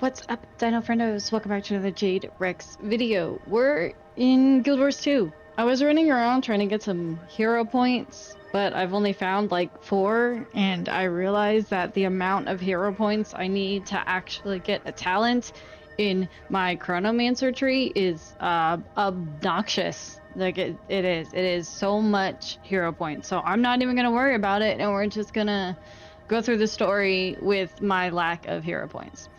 What's up, dino friendos? Welcome back to another Jade Rex video. We're in Guild Wars 2. I was running around trying to get some hero points, but I've only found like 4, and I realized that the amount of hero points I need to actually get a talent in my Chronomancer tree is obnoxious. Like it is so much hero points. So I'm not even gonna worry about it, and we're just gonna go through the story with my lack of hero points.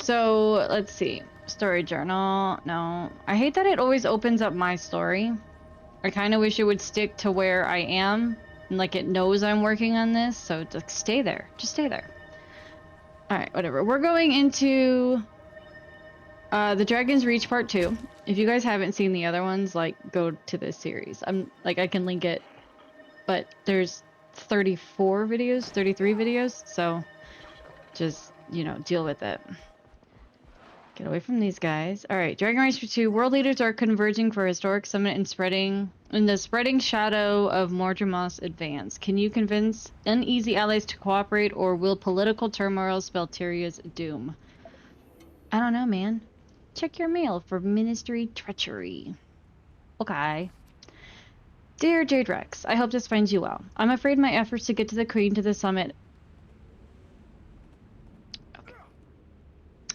So let's see. Story journal. No. I hate that it always opens up my story. I kind of wish it would stick to where I am. And like it knows I'm working on this. So just stay there. Just stay there. Alright, whatever. We're going into the Dragon's Reach Part 2. If you guys haven't seen the other ones, like go to this series. I can link it. But there's 34 videos, 33 videos. So just, you know, deal with it. Get away from these guys. Alright, Dragon Race 2. World leaders are converging for a historic summit in the spreading shadow of Mordremoth's advance. Can you convince uneasy allies to cooperate, or will political turmoil spell Tyria's doom? I don't know, man. Check your mail for ministry treachery. Okay. Dear Jade Rex, I hope this finds you well. I'm afraid my efforts to get to the Queen to the summit...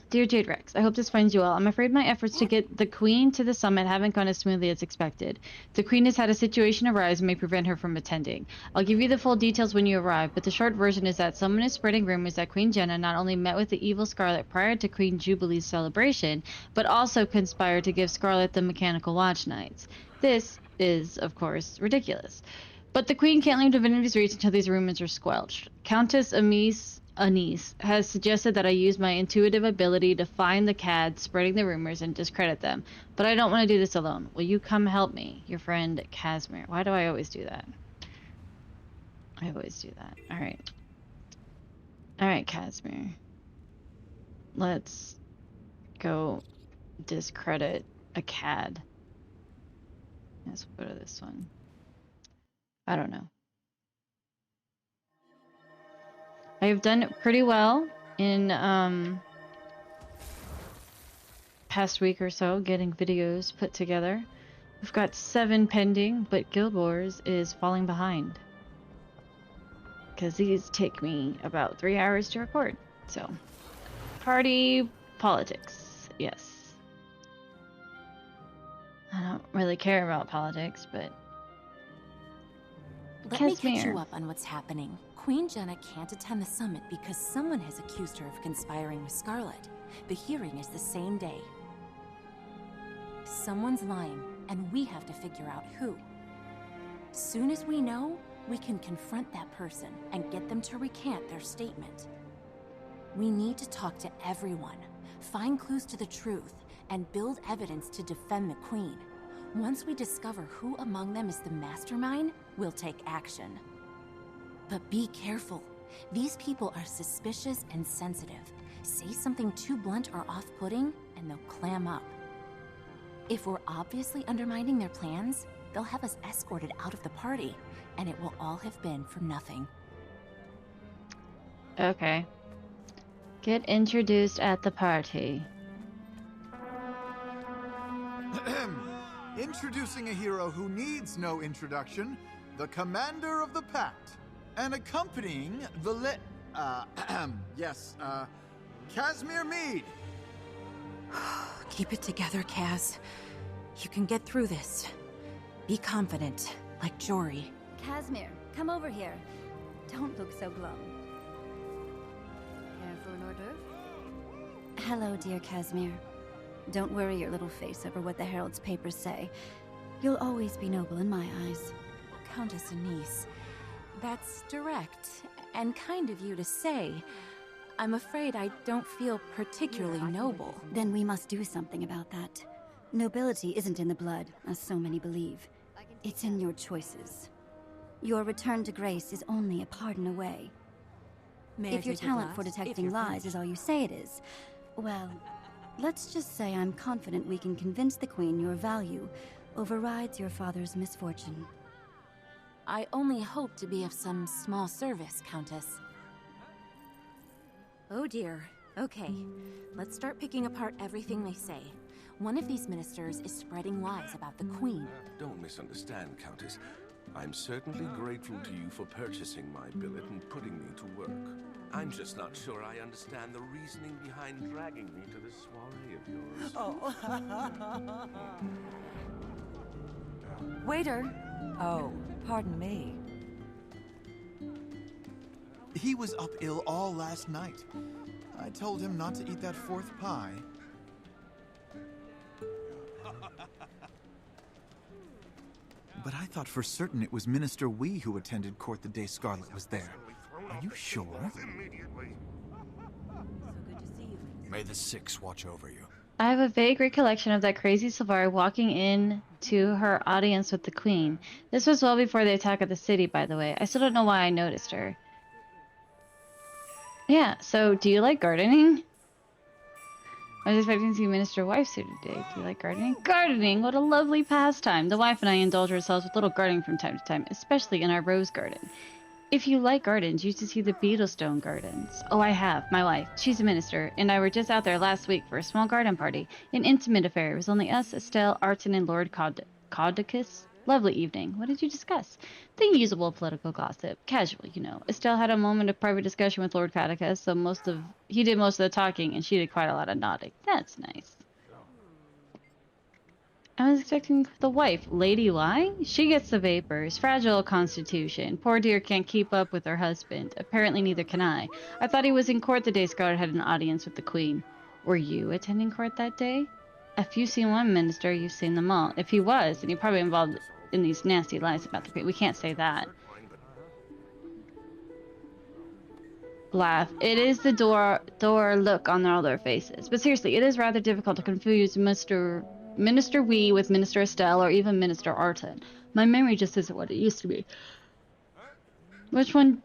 Dear Jade Rex, I hope this finds you well. I'm afraid my efforts to get the Queen to the summit haven't gone as smoothly as expected. The Queen has had a situation arise and may prevent her from attending. I'll give you the full details when you arrive, but the short version is that someone is spreading rumors that Queen Jenna not only met with the evil Scarlet prior to Queen Jubilee's celebration, but also conspired to give Scarlet the mechanical watch nights. This is, of course, ridiculous. But the Queen can't leave Divinity's Reach until these rumors are squelched. Countess Anise has suggested that I use my intuitive ability to find the cads spreading the rumors and discredit them, but I don't want to do this alone. Will you come help me? Your friend, Casimir. Why do I always do that? I always do that. Alright. Alright, Casimir. Let's go discredit a cad. Let's go to this one. I don't know. I have done pretty well in past week or so getting videos put together. We've got 7 pending, but Guild Wars is falling behind because these take me about 3 hours to record. So, party politics, yes. I don't really care about politics, but let me catch you up on what's happening. Queen Jenna can't attend the summit because someone has accused her of conspiring with Scarlet. The hearing is the same day. Someone's lying, and we have to figure out who. Soon as we know, we can confront that person and get them to recant their statement. We need to talk to everyone, find clues to the truth, and build evidence to defend the Queen. Once we discover who among them is the mastermind, we'll take action. But be careful. These people are suspicious and sensitive. Say something too blunt or off-putting, and they'll clam up. If we're obviously undermining their plans, they'll have us escorted out of the party, and it will all have been for nothing. okay. Get introduced at the party. Introducing a hero who needs no introduction, the Commander of the Pact. And accompanying the Casimir Mead. Keep it together, Kaz. You can get through this. Be confident, like Jory. Casimir, come over here. Don't look so glum. Care for an hors d'oeuvre? Hello, dear Casimir. Don't worry your little face over what the Herald's papers say. You'll always be noble in my eyes. Countess Anise. That's direct, and kind of you to say. I'm afraid I don't feel particularly noble. Then we must do something about that. Nobility isn't in the blood, as so many believe. It's in your choices. Your return to grace is only a pardon away. If your talent for detecting lies is all you say it is, well, let's just say I'm confident we can convince the Queen your value overrides your father's misfortune. I only hope to be of some small service, Countess. Oh dear. Okay, let's start picking apart everything they say. One of these ministers is spreading lies about the Queen. Don't misunderstand, Countess. I'm certainly grateful to you for purchasing my billet and putting me to work. I'm just not sure I understand the reasoning behind dragging me to this soiree of yours. Oh. Waiter. Oh, pardon me. He was up ill all last night. I told him not to eat that fourth pie. But I thought for certain it was Minister Wee who attended court the day Scarlet was there. Are you sure? So good to see you. May the Six watch over you. I have a vague recollection of that crazy Sylvari walking in to her audience with the Queen. This was well before the attack of the city, by the way. I still don't know why I noticed her. Yeah, so do you like gardening? I was expecting to see Minister Wife suited today. Do you like gardening? Gardening! What a lovely pastime! The wife and I indulge ourselves with little gardening from time to time, especially in our rose garden. If you like gardens, you should see the Beetlestone Gardens. Oh, I have. My wife. She's a minister, and I were just out there last week for a small garden party. An intimate affair. It was only us, Estelle, Arton, and Lord Caudicus. Lovely evening. What did you discuss? The usual political gossip. Casual, you know. Estelle had a moment of private discussion with Lord Caudicus, so he did most of the talking, and she did quite a lot of nodding. That's nice. I was expecting the wife. Lady why? She gets the vapors. Fragile constitution. Poor dear can't keep up with her husband. Apparently neither can I. I thought he was in court the day Scarlet had an audience with the Queen. Were you attending court that day? If you've seen one minister, you've seen them all. If he was, then he probably involved in these nasty lies about the Queen. We can't say that. Laugh. It is the door look on all their faces. But seriously, it is rather difficult to confuse Minister Wee with Minister Estelle or even Minister Arton. My memory just isn't what it used to be. Which one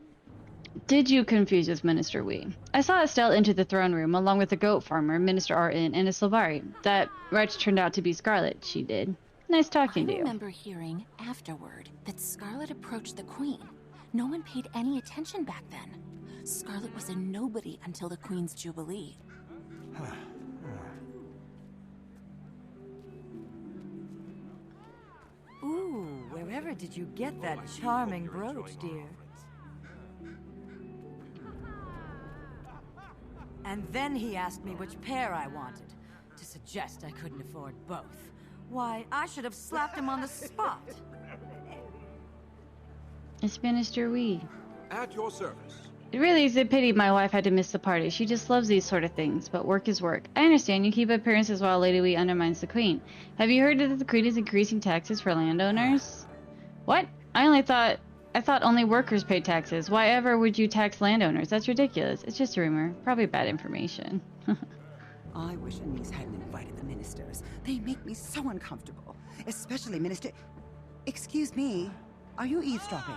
did you confuse with Minister Wee? I saw Estelle enter the throne room along with the goat farmer, Minister Arton, and a Sylvari. That wretch turned out to be Scarlet. She did. Nice talking to you. I remember hearing afterward that Scarlet approached the Queen. No one paid any attention back then. Scarlet was a nobody until the Queen's Jubilee. Ooh, wherever did you get that charming brooch, dear? And then he asked me which pair I wanted, to suggest I couldn't afford both. Why, I should have slapped him on the spot. It's Minister Wee. At your service. It really is a pity my wife had to miss the party. She just loves these sort of things, but work is work. I understand you keep appearances while Lady Wee undermines the Queen. Have you heard that the Queen is increasing taxes for landowners? What? I thought only workers paid taxes. Why ever would you tax landowners? That's ridiculous. It's just a rumor. Probably bad information. I wish Anise hadn't invited the ministers. They make me so uncomfortable. Especially Minister... Excuse me. Are you eavesdropping?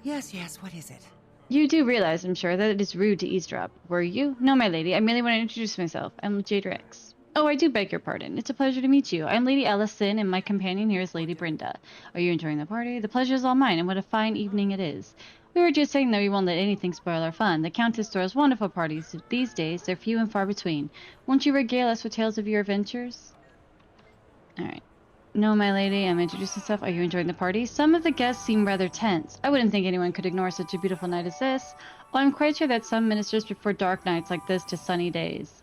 Yes, what is it? You do realize, I'm sure, that it is rude to eavesdrop. Were you? No, my lady. I merely want to introduce myself. I'm Jade Rex. Oh, I do beg your pardon. It's a pleasure to meet you. I'm Lady Ellison, and my companion here is Lady Brenda. Are you enjoying the party? The pleasure is all mine, and what a fine evening it is. We were just saying that we won't let anything spoil our fun. The Countess throws wonderful parties. These days, they're few and far between. Won't you regale us with tales of your adventures? Alright. No, my lady, I'm introducing myself. Are you enjoying the party? Some of the guests seem rather tense. I wouldn't think anyone could ignore such a beautiful night as this. Well, I'm quite sure that some ministers prefer dark nights like this to sunny days.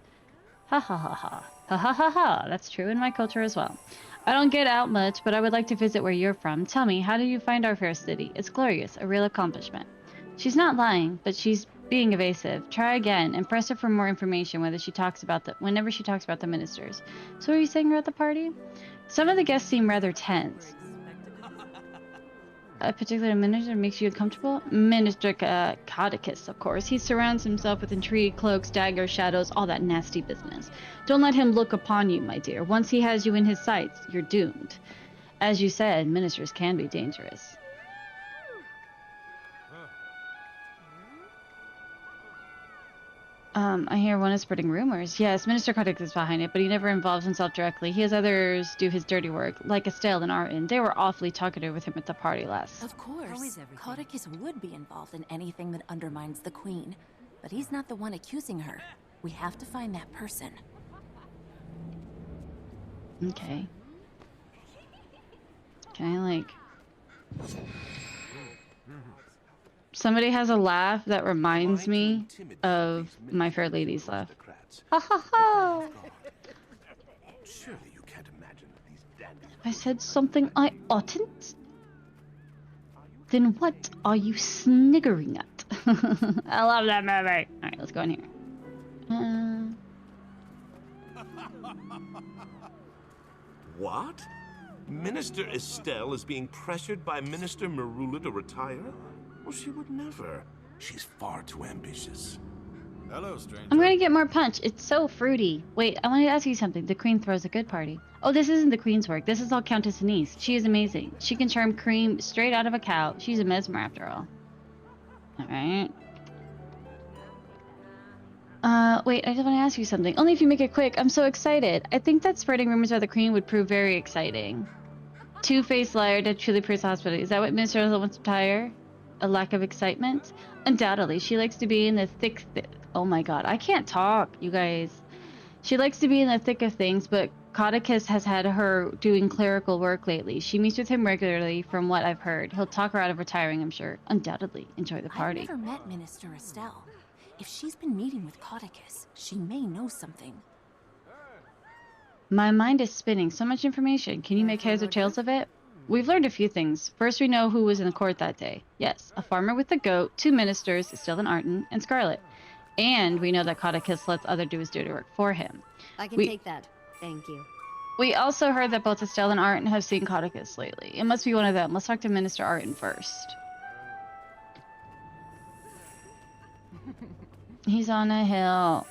Ha ha ha ha. Ha ha ha ha. That's true in my culture as well. I don't get out much, but I would like to visit where you're from. Tell me, how do you find our fair city? It's glorious, a real accomplishment. She's not lying, but she's being evasive. Try again and press her for more information whenever she talks about the ministers. So what are you saying about the party? Some of the guests seem rather tense. A particular minister makes you uncomfortable? Minister Caudicus, of course. He surrounds himself with intrigue, cloaks, daggers, shadows, all that nasty business. Don't let him look upon you, my dear. Once he has you in his sights, you're doomed. As you said, ministers can be dangerous. I hear one is spreading rumors. Yes, Minister Caudicus is behind it, but he never involves himself directly. He has others do his dirty work, like Estelle and Arton. They were awfully talkative with him at the party last. Of course, Caudicus would be involved in anything that undermines the Queen, but he's not the one accusing her. We have to find that person. Okay. Can I, like... Somebody has a laugh that reminds me of My Fair Lady's laugh. Ha ha ha! Surely you can't imagine that these dandies... I said something I oughtn't? Then what are you sniggering at? I love that movie. Alright, let's go in here. What? Minister Estelle is being pressured by Minister Marula to retire? Well, she would never. She's far too ambitious. Hello, stranger. I'm gonna get more punch. It's so fruity. Wait, I want to ask you something. The Queen throws a good party. Oh, this isn't the Queen's work. This is all Countess Anise. She is amazing. She can charm cream straight out of a cow. She's a mesmer after all. Alright. Wait, I just want to ask you something. Only if you make it quick. I'm so excited. I think that spreading rumors about the Queen would prove very exciting. Two-faced liar that truly proves hospitality. Is that what Minister Estelle wants to tire? A lack of excitement? Undoubtedly. She likes to be in the thick... Oh my god, I can't talk, you guys. She likes to be in the thick of things, but Codicus has had her doing clerical work lately. She meets with him regularly, from what I've heard. He'll talk her out of retiring, I'm sure. Undoubtedly. Enjoy the party. I've never met Minister Estelle. If she's been meeting with Codicus, she may know something. My mind is spinning. So much information. Can you make heads or tails of it? We've learned a few things. First, we know who was in the court that day. Yes, a farmer with a goat, 2 ministers, Estelle and Arden, and Scarlet. And we know that Codicus lets other do his dirty work for him. I can take that. Thank you. We also heard that both Estelle and Arden have seen Codicus lately. It must be one of them. Let's talk to Minister Arden first. He's on a hill.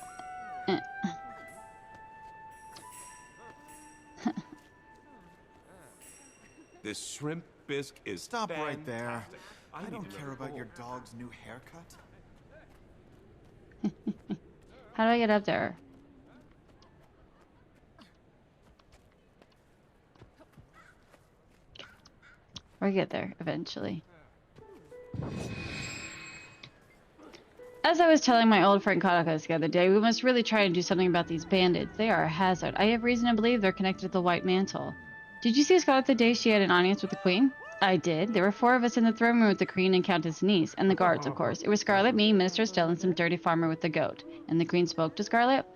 This shrimp bisque is Stop right there. fantastic. I need don't to care learn about more. your dog's new haircut. How do I get up there? We'll get there eventually. As I was telling my old friend Codicus the other day, we must really try and do something about these bandits. They are a hazard. I have reason to believe they're connected to the White Mantle. Did you see Scarlet the day she had an audience with the Queen? I did. There were 4 of us in the throne room with the Queen and Countess Niece, and the guards, of course. It was Scarlet, me, Minister Estelle, and some dirty farmer with the goat. And the Queen spoke to Scarlet?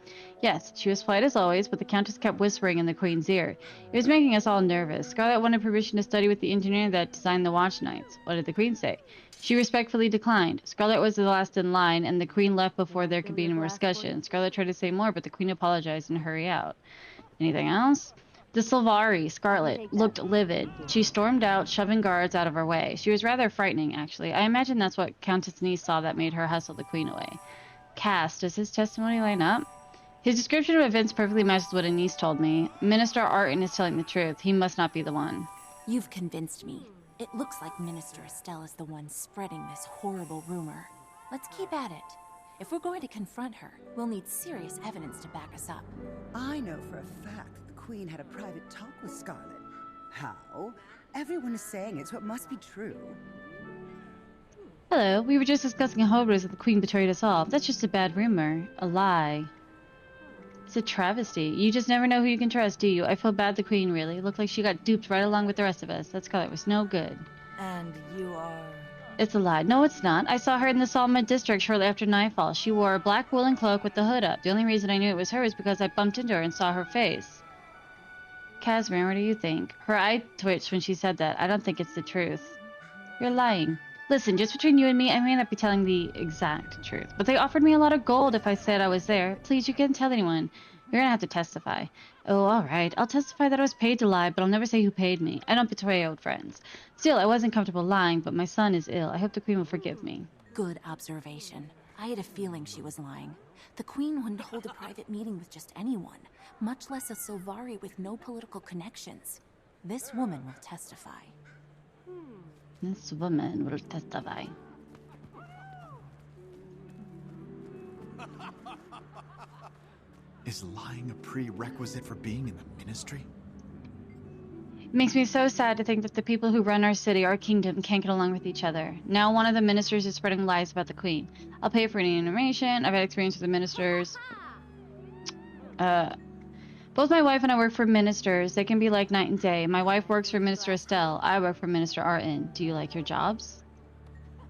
Yes, she was polite as always, but the Countess kept whispering in the Queen's ear. It was making us all nervous. Scarlet wanted permission to study with the engineer that designed the watch nights. What did the Queen say? She respectfully declined. Scarlet was the last in line, and the Queen left before there could be any more discussion. Scarlet tried to say more, but the Queen apologized and hurried out. Anything else? The Sylvari, Scarlet, looked livid. She stormed out, shoving guards out of her way. She was rather frightening, actually. I imagine that's what Countess Niece saw that made her hustle the Queen away. Cass, does his testimony line up? His description of events perfectly matches what Anise told me. Minister Arden is telling the truth. He must not be the one. You've convinced me. It looks like Minister Estelle is the one spreading this horrible rumor. Let's keep at it. If we're going to confront her, we'll need serious evidence to back us up. I know for a fact that the Queen had a private talk with Scarlet. How? Everyone is saying it, so it must be true. Hello, we were just discussing how it was that the Queen betrayed us all. That's just a bad rumor. A lie. It's a travesty. You just never know who you can trust, do you? I feel bad the Queen, really. Looked like she got duped right along with the rest of us. That Scarlet was no good. And you are... It's a lie. No, it's not. I saw her in the Solomon district shortly after nightfall. She wore a black woolen cloak with the hood up. The only reason I knew it was her is because I bumped into her and saw her face. Casimir, what do you think? Her eye twitched when she said that. I don't think it's the truth. You're lying. Listen, just between you and me, I may not be telling the exact truth, but they offered me a lot of gold if I said I was there. Please, you can't tell anyone. You're gonna have to testify. Oh, all right. I'll testify that I was paid to lie, but I'll never say who paid me. I don't betray old friends. Still, I wasn't comfortable lying, but my son is ill. I hope the Queen will forgive me. Good observation. I had a feeling she was lying. The Queen wouldn't hold a private meeting with just anyone, much less a Sylvari with no political connections. This woman will testify. This woman will testify. Is lying a prerequisite for being in the ministry? It makes me so sad to think that the people who run our city, our kingdom, can't get along with each other. Now one of the ministers is spreading lies about the Queen. I'll pay for any information. I've had experience with the ministers. Both my wife and I work for ministers. They can be like night and day. My wife works for Minister Estelle. I work for Minister Artin. Do you like your jobs?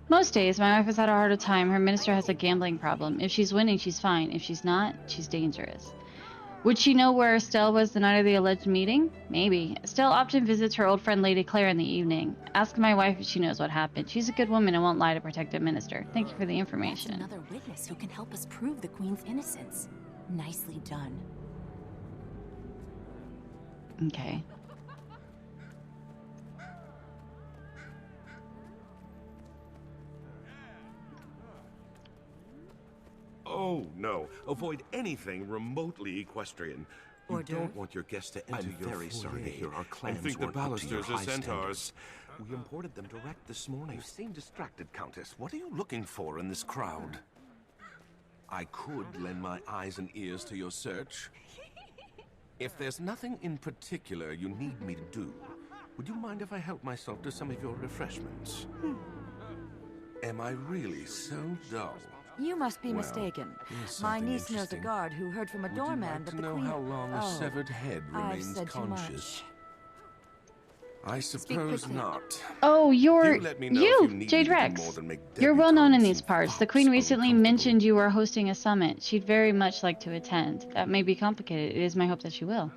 Most days, my wife has had a harder time. Her minister has a gambling problem. If she's winning, she's fine. If she's not, she's dangerous. Would she know where Estelle was the night of the alleged meeting? Maybe. Estelle often visits her old friend Lady Claire in the evening. Ask my wife if she knows what happened. She's a good woman and won't lie to protect a minister. Thank you for the information. That's another witness who can help us prove the Queen's innocence. Nicely done. Okay. Oh, no. Avoid anything remotely equestrian. You don't want your guests to enter your very sorry to hear our clans I think the weren't up to your balusters are high centaurs. We imported them direct this morning. You seem distracted, Countess. What are you looking for in this crowd? I could lend my eyes and ears to your search. If there's nothing in particular you need me to do, would you mind if I help myself to some of your refreshments? Am I really so dull? You must be Well, mistaken. here's My something niece knows a interesting. guard who heard from a Would you doorman like that to the know Queen... how long a Oh, severed head I've remains said too conscious? much. I suppose quickly. not. Oh, you're You let me know if you need Jade me to do Rex. more than make You're well known in debutantes these and parts. The fops Queen recently uncomfortable. mentioned you were hosting a summit. She'd very much like to attend. That may be complicated. It is my hope that she will.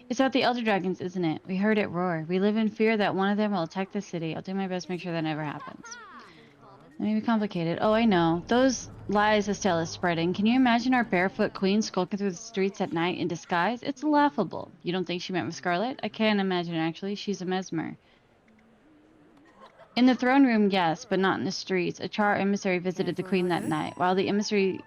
It's about the Elder Dragons, isn't it? We heard it roar. We live in fear that one of them will attack the city. I'll do my best to make sure that never happens. It may be complicated. Oh, I know. Those lies Estelle is spreading. Can you imagine our barefoot queen skulking through the streets at night in disguise? It's laughable. You don't think she met with Scarlet? I can't imagine, actually. She's a mesmer. In the throne room, yes, but not in the streets. A Char emissary visited the queen that night. While the emissary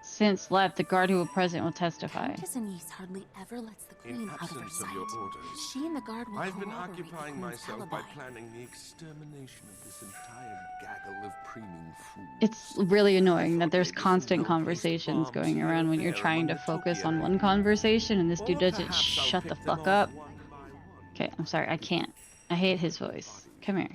since left, the guard who was present will testify. Countess Anise hardly ever lets the In Queen out of her absence of sight. your orders, She and the guard will I've been corroborate the occupying Queen's myself alibi. by planning the extermination of this entire gaggle of preening fools. It's really annoying that Thought there's maybe some constant well-placed conversations bombs going here around and when you're there trying among to the focus on topiary. one conversation and this Or dude doesn't perhaps I'll shut the pick them fuck off up. one by one. Okay, I'm sorry, I can't. I hate his voice. Come here.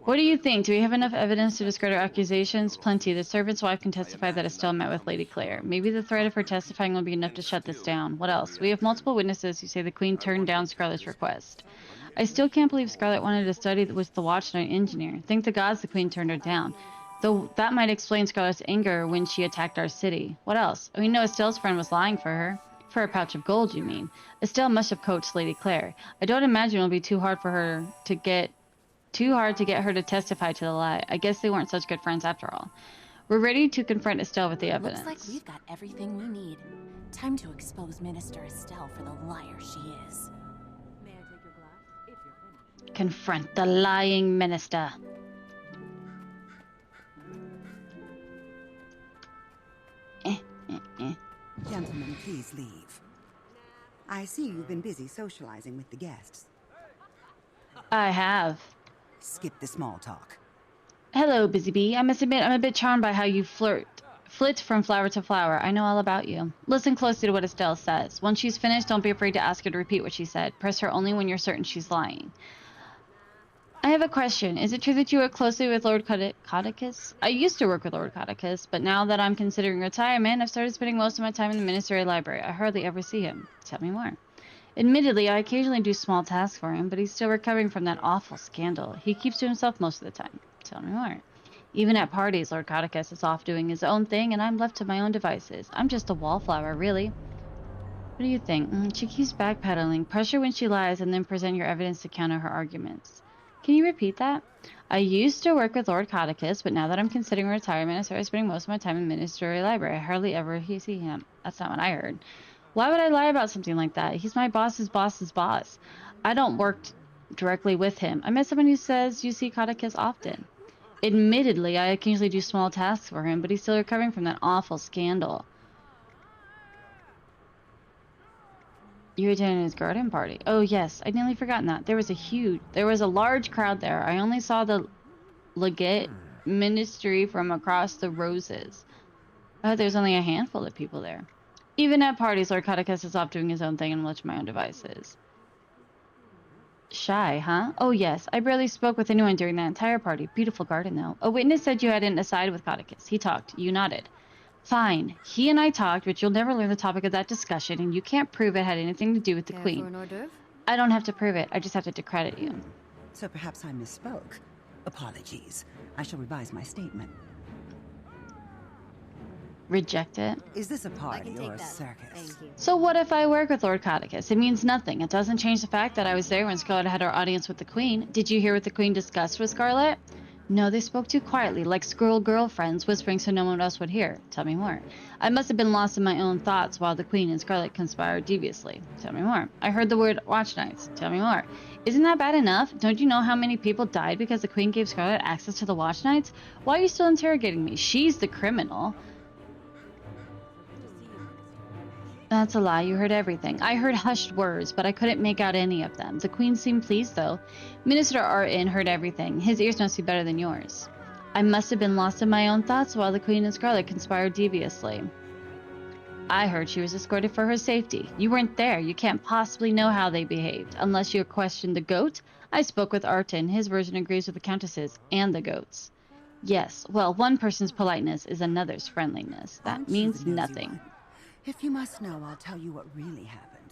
What do you think? Do we have enough evidence to discredit our accusations? Plenty. The servant's wife can testify that Estelle met with Lady Claire. Maybe the threat of her testifying will be enough to shut this down. What else? We have multiple witnesses who say the Queen turned down Scarlet's request. I still can't believe Scarlet wanted to study with the Watch Night engineer. Thank the gods the Queen turned her down. Though that might explain Scarlet's anger when she attacked our city. What else? We know Estelle's friend was lying for her. For a pouch of gold, you mean. Estelle must have coached Lady Claire. I don't imagine it'll be too hard to get her to testify to the lie. I guess they weren't such good friends after all. We're ready to confront Estelle with the evidence. Looks like we've got everything we need. Time to expose Minister Estelle for the liar she is. May I take your glass? If you're finished. Confront the lying minister. Gentlemen, please leave. I see you've been busy socializing with the guests. I have. Skip the small talk. Hello, Busy Bee. I must admit I'm a bit charmed by how you flit from flower to flower. I know all about you. Listen closely to what Estelle says. Once she's finished, don't be afraid to ask her to repeat what she said. Press her only when you're certain she's lying. I have a question. Is it true that you work closely with Lord Codicus? I used to work with Lord Codicus, but now that I'm considering retirement, I've started spending most of my time in the Ministerial Library. I hardly ever see him. Tell me more. Admittedly, I occasionally do small tasks for him, but he's still recovering from that awful scandal. He keeps to himself most of the time. Tell me more. Even at parties, Lord Codicus is off doing his own thing, and I'm left to my own devices. I'm just a wallflower, really. What do you think? She keeps backpedaling. Pressure when she lies, and then present your evidence to counter her arguments. Can you repeat that? I used to work with Lord Codicus, but now that I'm considering retirement, I started spending most of my time in the Ministerial Library. I hardly ever see him. That's not what I heard. Why would I lie about something like that? He's my boss's boss's boss. I don't work directly with him. I met someone who says you see Codicus often. Admittedly, I occasionally do small tasks for him, but he's still recovering from that awful scandal. You attended his garden party. Oh yes, I'd nearly forgotten that. There was a large crowd there. I only saw the legate ministry from across the roses. I thought there was only a handful of people there. Even at parties, Lord Codicus is off doing his own thing and left to my own devices. Shy, huh? Oh yes, I barely spoke with anyone during that entire party. Beautiful garden, though. A witness said you hadn't sided with Codicus. He talked. You nodded. Fine. He and I talked, but you'll never learn the topic of that discussion, and you can't prove it had anything to do with the Care Queen. for an hors d'oeuvre? I don't have to prove it. I just have to discredit you. So perhaps I misspoke. Apologies. I shall revise my statement. Reject it. Is this a I party can or take a that. circus? Thank you. So what if I work with Lord Codicus? It means nothing. It doesn't change the fact that I was there when Scarlet had her audience with the Queen. Did you hear what the Queen discussed with Scarlet? No, they spoke too quietly, like squirrel girlfriends, whispering so no one else would hear. Tell me more. I must have been lost in my own thoughts while the Queen and Scarlet conspired deviously. Tell me more. I heard the word watch nights. Tell me more. Isn't that bad enough? Don't you know how many people died because the Queen gave Scarlet access to the watch nights? Why are you still interrogating me? She's the criminal. That's a lie. You heard everything. I heard hushed words, but I couldn't make out any of them. The Queen seemed pleased, though. Minister Artin heard everything. His ears must be better than yours. I must have been lost in my own thoughts while the Queen and Scarlet conspired deviously. I heard she was escorted for her safety. You weren't there. You can't possibly know how they behaved, unless you questioned the goat. I spoke with Artin. His version agrees with the Countess's and the goat's. Yes, well, one person's politeness is another's friendliness. That Aren't you means the nosy nothing. one? If you must know, I'll tell you what really happened.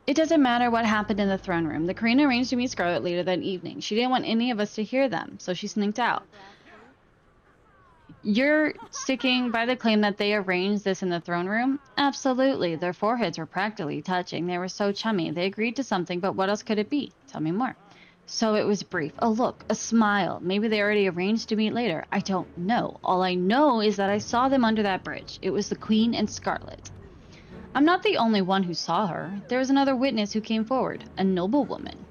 It doesn't matter what happened in the throne room. The Queen arranged to meet Scarlet later that evening. She didn't want any of us to hear them, so she sneaked out. You're sticking by the claim that they arranged this in the throne room? Absolutely. Their foreheads were practically touching. They were so chummy. They agreed to something, but what else could it be? Tell me more. So it was brief. A look, a smile. Maybe they already arranged to meet later. I don't know. All I know is that I saw them under that bridge. It was the Queen and Scarlet. I'm not the only one who saw her. There was another witness who came forward, a noblewoman.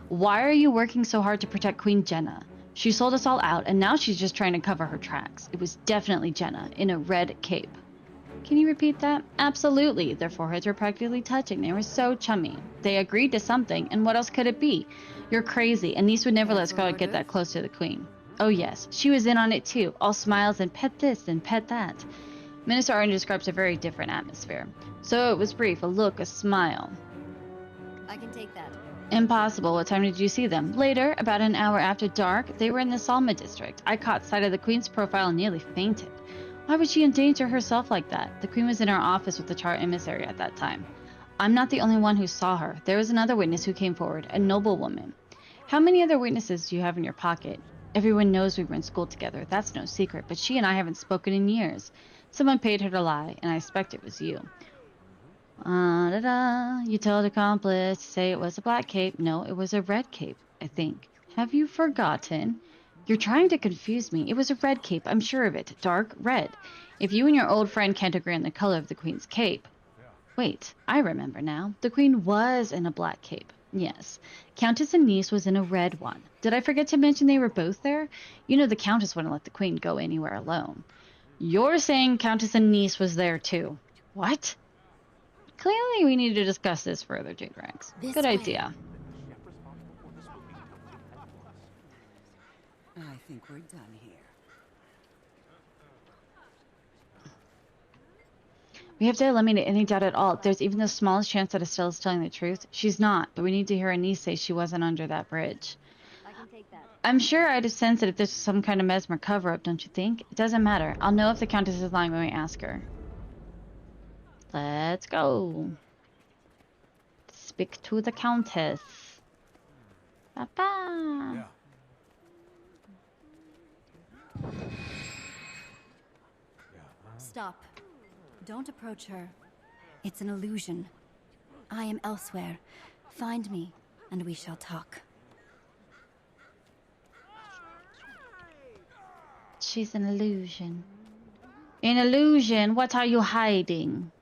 Why are you working so hard to protect Queen Jenna? She sold us all out, and now she's just trying to cover her tracks. It was definitely Jenna, in a red cape. Can you repeat that? Absolutely. Their foreheads were practically touching. They were so chummy. They agreed to something, and what else could it be? You're crazy, and Niece would never let Scarlet get that close to the Queen. Oh yes, she was in on it too, all smiles and pet this and pet that. Minister Arden describes a very different atmosphere. So it was brief, a look, a smile. I can take that. Impossible. What time did you see them? Later, about an hour after dark, they were in the Salma district. I caught sight of the Queen's profile and nearly fainted. Why would she endanger herself like that? The Queen was in her office with the Char emissary at that time. I'm not the only one who saw her. There was another witness who came forward, a noblewoman. How many other witnesses do you have in your pocket? Everyone knows we were in school together. That's no secret, but she and I haven't spoken in years. Someone paid her to lie, and I expect it was you. You told accomplice to say it was a black cape. No, it was a red cape, I think. Have you forgotten? You're trying to confuse me. It was a red cape, I'm sure of it. Dark red. If you and your old friend can't agree on the color of the Queen's cape... Wait, I remember now. The Queen was in a black cape. Yes. Countess and Niece was in a red one. Did I forget to mention they were both there? You know the Countess wouldn't let the Queen go anywhere alone. You're saying Countess and Niece was there too. What? Clearly we need to discuss this further, Jade Rex. Good idea. I think we're done here. We have to eliminate any doubt at all. If there's even the smallest chance that Estelle is telling the truth, she's not, but we need to hear her niece say she wasn't under that bridge. I can take that. I'm sure I'd have sensed it if this was some kind of mesmer cover-up, don't you think? It doesn't matter. I'll know if the Countess is lying when we ask her. Let's go. Speak to the Countess. Papa. Stop. Don't approach her. It's an illusion. I am elsewhere. Find me, and we shall talk. She's an illusion. An illusion? What are you hiding?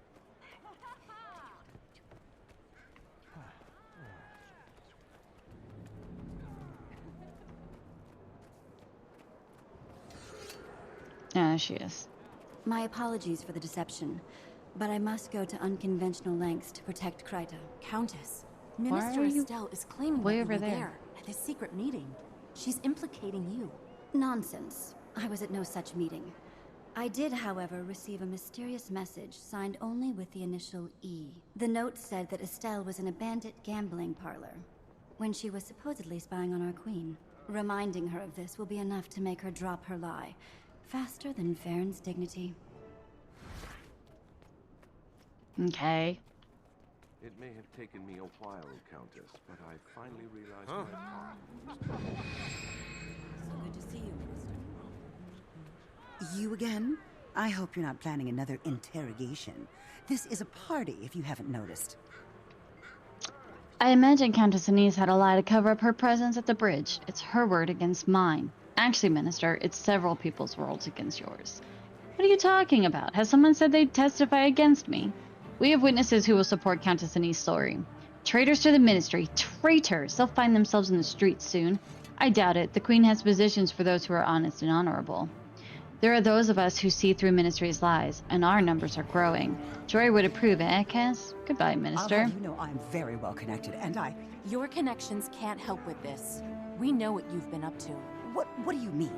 There she is. My apologies for the deception, but I must go to unconventional lengths to protect Kryta. Countess, Why Minister are you Estelle is claiming way that you over were there? there at this secret meeting. She's implicating you. Nonsense. I was at no such meeting. I did, however, receive a mysterious message signed only with the initial E. The note said that Estelle was in a bandit gambling parlor when she was supposedly spying on our queen. Reminding her of this will be enough to make her drop her lie. Faster than Varen's dignity. Okay. It may have taken me a while, Countess, but I finally realized my problem. So good to see you, Minister. You again? I hope you're not planning another interrogation. This is a party, if you haven't noticed. I imagine Countess Anise had a lie to cover up her presence at the bridge. It's her word against mine. Actually, Minister, it's several people's words against yours. What are you talking about? Has someone said they'd testify against me? We have witnesses who will support Countess Anise's story. Traitors to the Ministry. Traitors! They'll find themselves in the streets soon. I doubt it. The Queen has positions for those who are honest and honorable. There are those of us who see through Ministry's lies, and our numbers are growing. Jory would approve, eh, Cass? Goodbye, I'll Minister. have you know I'm very well connected, and Your connections can't help with this. We know what you've been up to. What do you mean?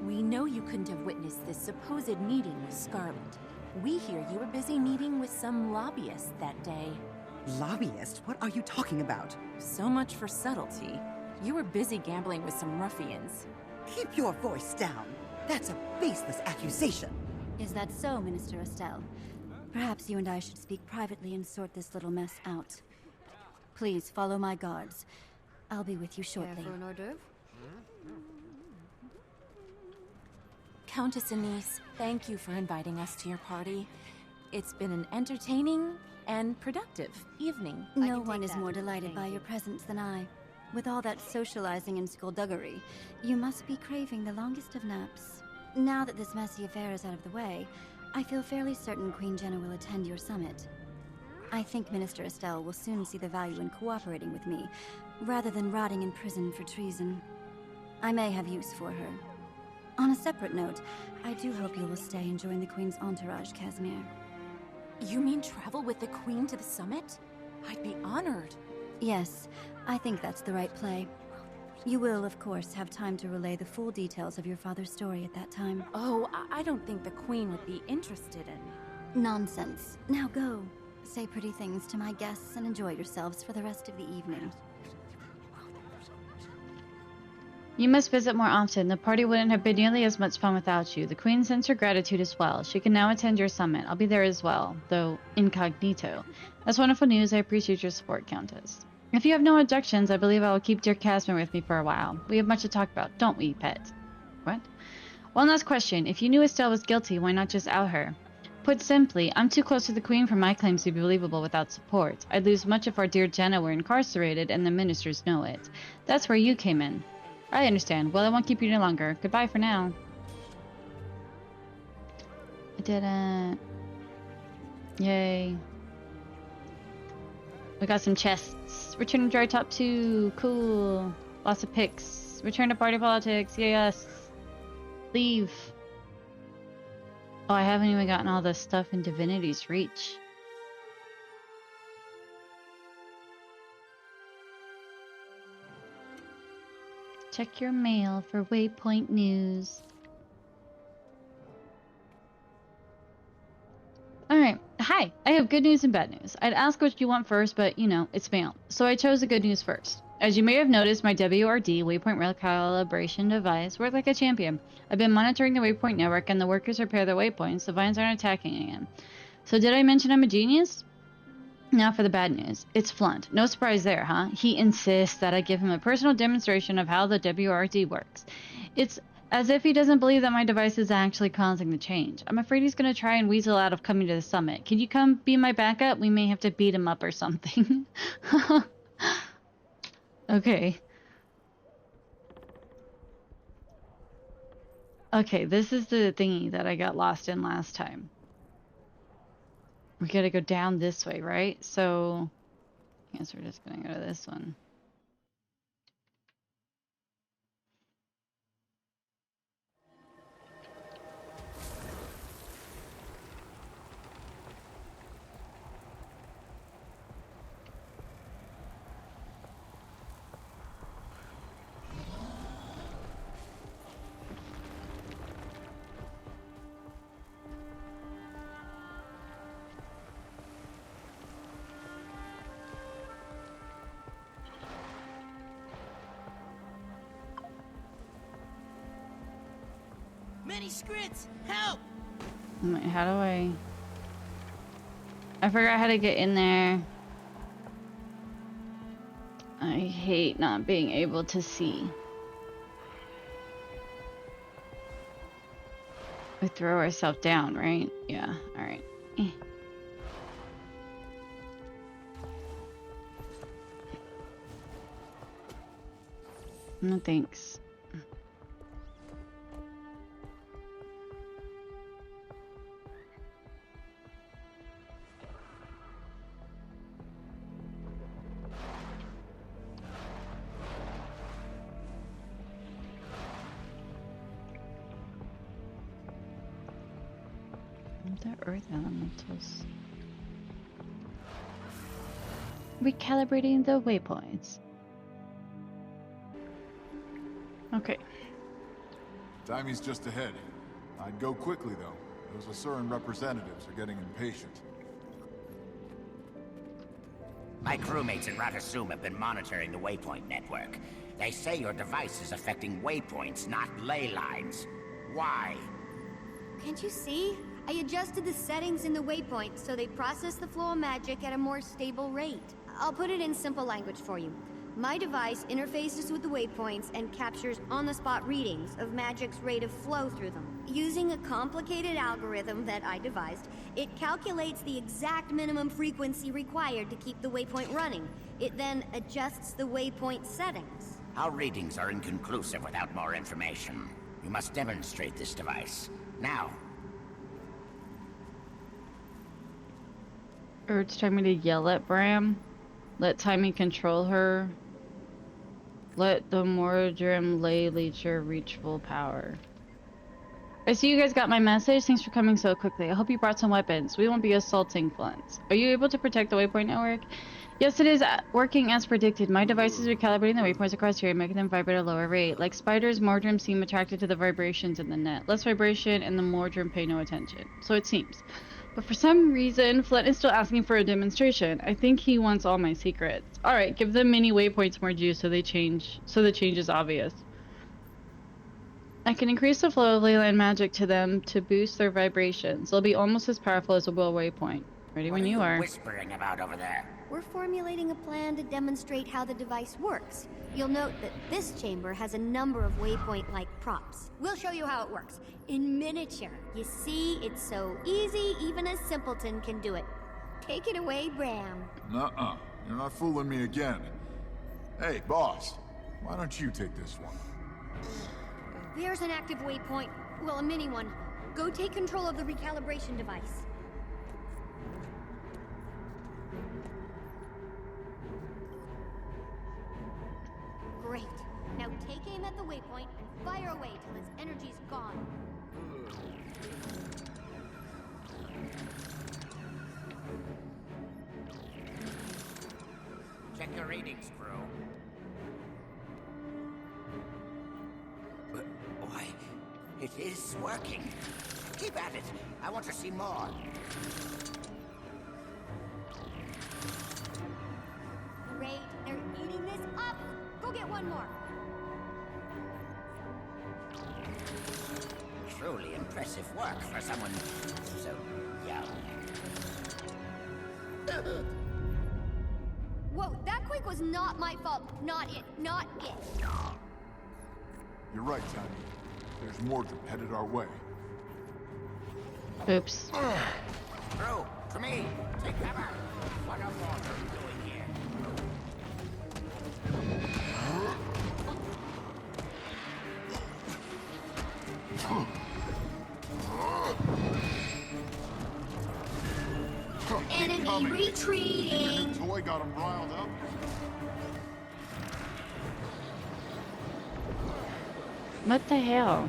We know you couldn't have witnessed this supposed meeting with Scarlet. We hear you were busy meeting with some lobbyists that day. Lobbyist? What are you talking about? So much for subtlety. You were busy gambling with some ruffians. Keep your voice down. That's a baseless accusation. Is that so, Minister Estelle? Perhaps you and I should speak privately and sort this little mess out. Please follow my guards. I'll be with you shortly. For an hors d'oeuvre? Countess Anise, thank you for inviting us to your party. It's been an entertaining and productive evening. No one is more delighted by your presence than I. With all that socializing and skullduggery, you must be craving the longest of naps. Now that this messy affair is out of the way, I feel fairly certain Queen Jenna will attend your summit. I think Minister Estelle will soon see the value in cooperating with me, rather than rotting in prison for treason. I may have use for her. On a separate note, I do hope you will stay and join the Queen's entourage, Casimir. You mean travel with the Queen to the summit? I'd be honored. Yes, I think that's the right play. You will, of course, have time to relay the full details of your father's story at that time. Oh, I don't think the Queen would be interested in... Nonsense. Now go. Say pretty things to my guests and enjoy yourselves for the rest of the evening. You must visit more often. The party wouldn't have been nearly as much fun without you. The Queen sends her gratitude as well. She can now attend your summit. I'll be there as well, though incognito. That's wonderful news. I appreciate your support, Countess. If you have no objections, I believe I will keep dear Casimir with me for a while. We have much to talk about, don't we, pet? What? One last question. If you knew Estelle was guilty, why not just out her? Put simply, I'm too close to the Queen for my claims to be believable without support. I'd lose much if our dear Jenna were incarcerated and the ministers know it. That's where you came in. I understand. Well, I won't keep you any longer. Goodbye for now. I didn't. Yay. We got some chests. Return to Dry Top 2. Cool. Lots of pics. Return to party politics. Yes. Leave. Oh, I haven't even gotten all the stuff in Divinity's Reach. Check your mail for Waypoint news. Alright, hi! I have good news and bad news. I'd ask what you want first, but, you know, it's mail. So I chose the good news first. As you may have noticed, my WRD, Waypoint Recalibration device, worked like a champion. I've been monitoring the Waypoint network, and the workers repair their waypoints. The vines aren't attacking again. So did I mention I'm a genius? Now for the bad news. It's Flunt. No surprise there, huh? He insists that I give him a personal demonstration of how the WRD works. It's as if he doesn't believe that my device is actually causing the change. I'm afraid he's going to try and weasel out of coming to the summit. Can you come be my backup? We may have to beat him up or something. Okay. Okay, this is the thingy that I got lost in last time. We gotta go down this way, right? So, I guess we're just gonna go to this one. many scrits! Help! Wait, how do I forgot how to get in there. I hate not being able to see. We throw ourselves down, right? Yeah, alright. No thanks. The earth elementals. Recalibrating the waypoints. Okay. Timmy's just ahead. I'd go quickly, though. Those Asuran representatives are getting impatient. My crewmates in Ratasum have been monitoring the waypoint network. They say your device is affecting waypoints, not ley lines. Why? Can't you see? I adjusted the settings in the waypoint so they process the flow of magic at a more stable rate. I'll put it in simple language for you. My device interfaces with the waypoints and captures on-the-spot readings of magic's rate of flow through them. Using a complicated algorithm that I devised, it calculates the exact minimum frequency required to keep the waypoint running. It then adjusts the waypoint settings. Our readings are inconclusive without more information. You must demonstrate this device. Now. Urge Timmy to yell at Bram. Let Timmy control her. Let the Mordrim lay leecher reach full power. I see you guys got my message. Thanks for coming so quickly. I hope you brought some weapons. We won't be assaulting Flint. Are you able to protect the waypoint network? Yes, it is working as predicted. My device is recalibrating the waypoints across here and making them vibrate at a lower rate. Like spiders, Mordrim seem attracted to the vibrations in the net. Less vibration and the Mordrim pay no attention. So it seems. But for some reason, Flint is still asking for a demonstration. I think he wants all my secrets. Alright, give the mini waypoints more juice so the change is obvious. I can increase the flow of leyline magic to them to boost their vibrations. They'll be almost as powerful as a will waypoint. Ready when you are. Whispering about over there? We're formulating a plan to demonstrate how the device works. You'll note that this chamber has a number of waypoint-like props. We'll show you how it works. In miniature. You see, it's so easy, even a simpleton can do it. Take it away, Bram. Nuh-uh. You're not fooling me again. Hey, boss. Why don't you take this one? There's an active waypoint. Well, a mini one. Go take control of the recalibration device. Great. Now take aim at the waypoint and fire away till its energy's gone. Check your readings, crew. Why, it is working. Keep at it. I want to see more. Great. They're eating this up. Go get one more. Truly impressive work for someone so young. Whoa, that quake was not my fault. Not it. Not it. You're right, Timmy. There's more headed our way. Oops. Crew, to me. Take cover. What are water doing here? Enemy retreating. Your new toy got him riled up. What the hell?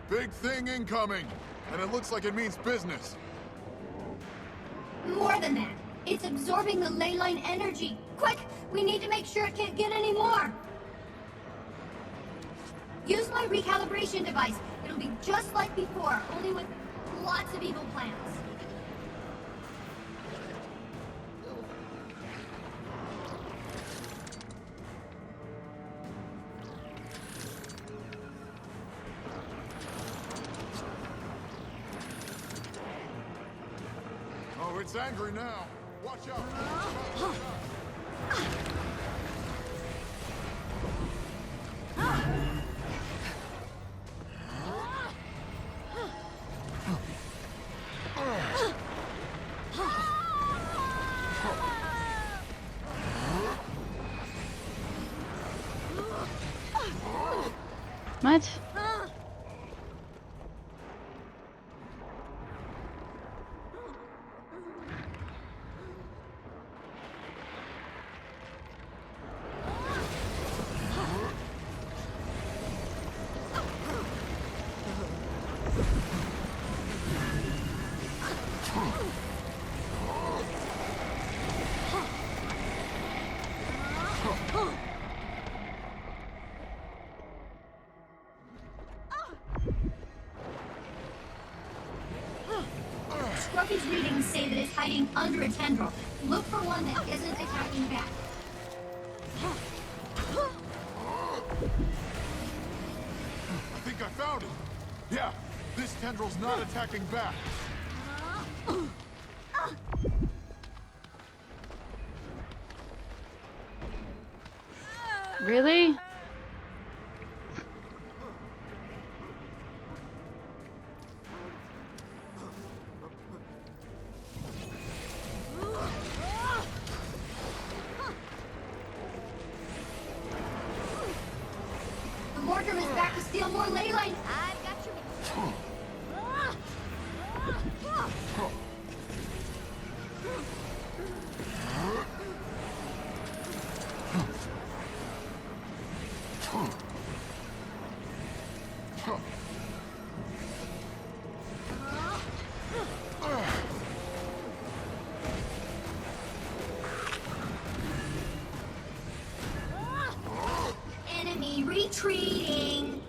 Big thing incoming, and it looks like it means business. More than that. It's absorbing the ley line energy. Quick! We need to make sure it can't get any more. Use my recalibration device. It'll be just like before, only with lots of evil plans. Oh, it's angry now. Watch out. What? Scruffy's readings say that it's hiding under a tendril. Look for one that isn't attacking back. I think I found it. Yeah, this tendril's not attacking back. Really? The Morgan is back to steal more ley lines. I've got your... Enemy retreating.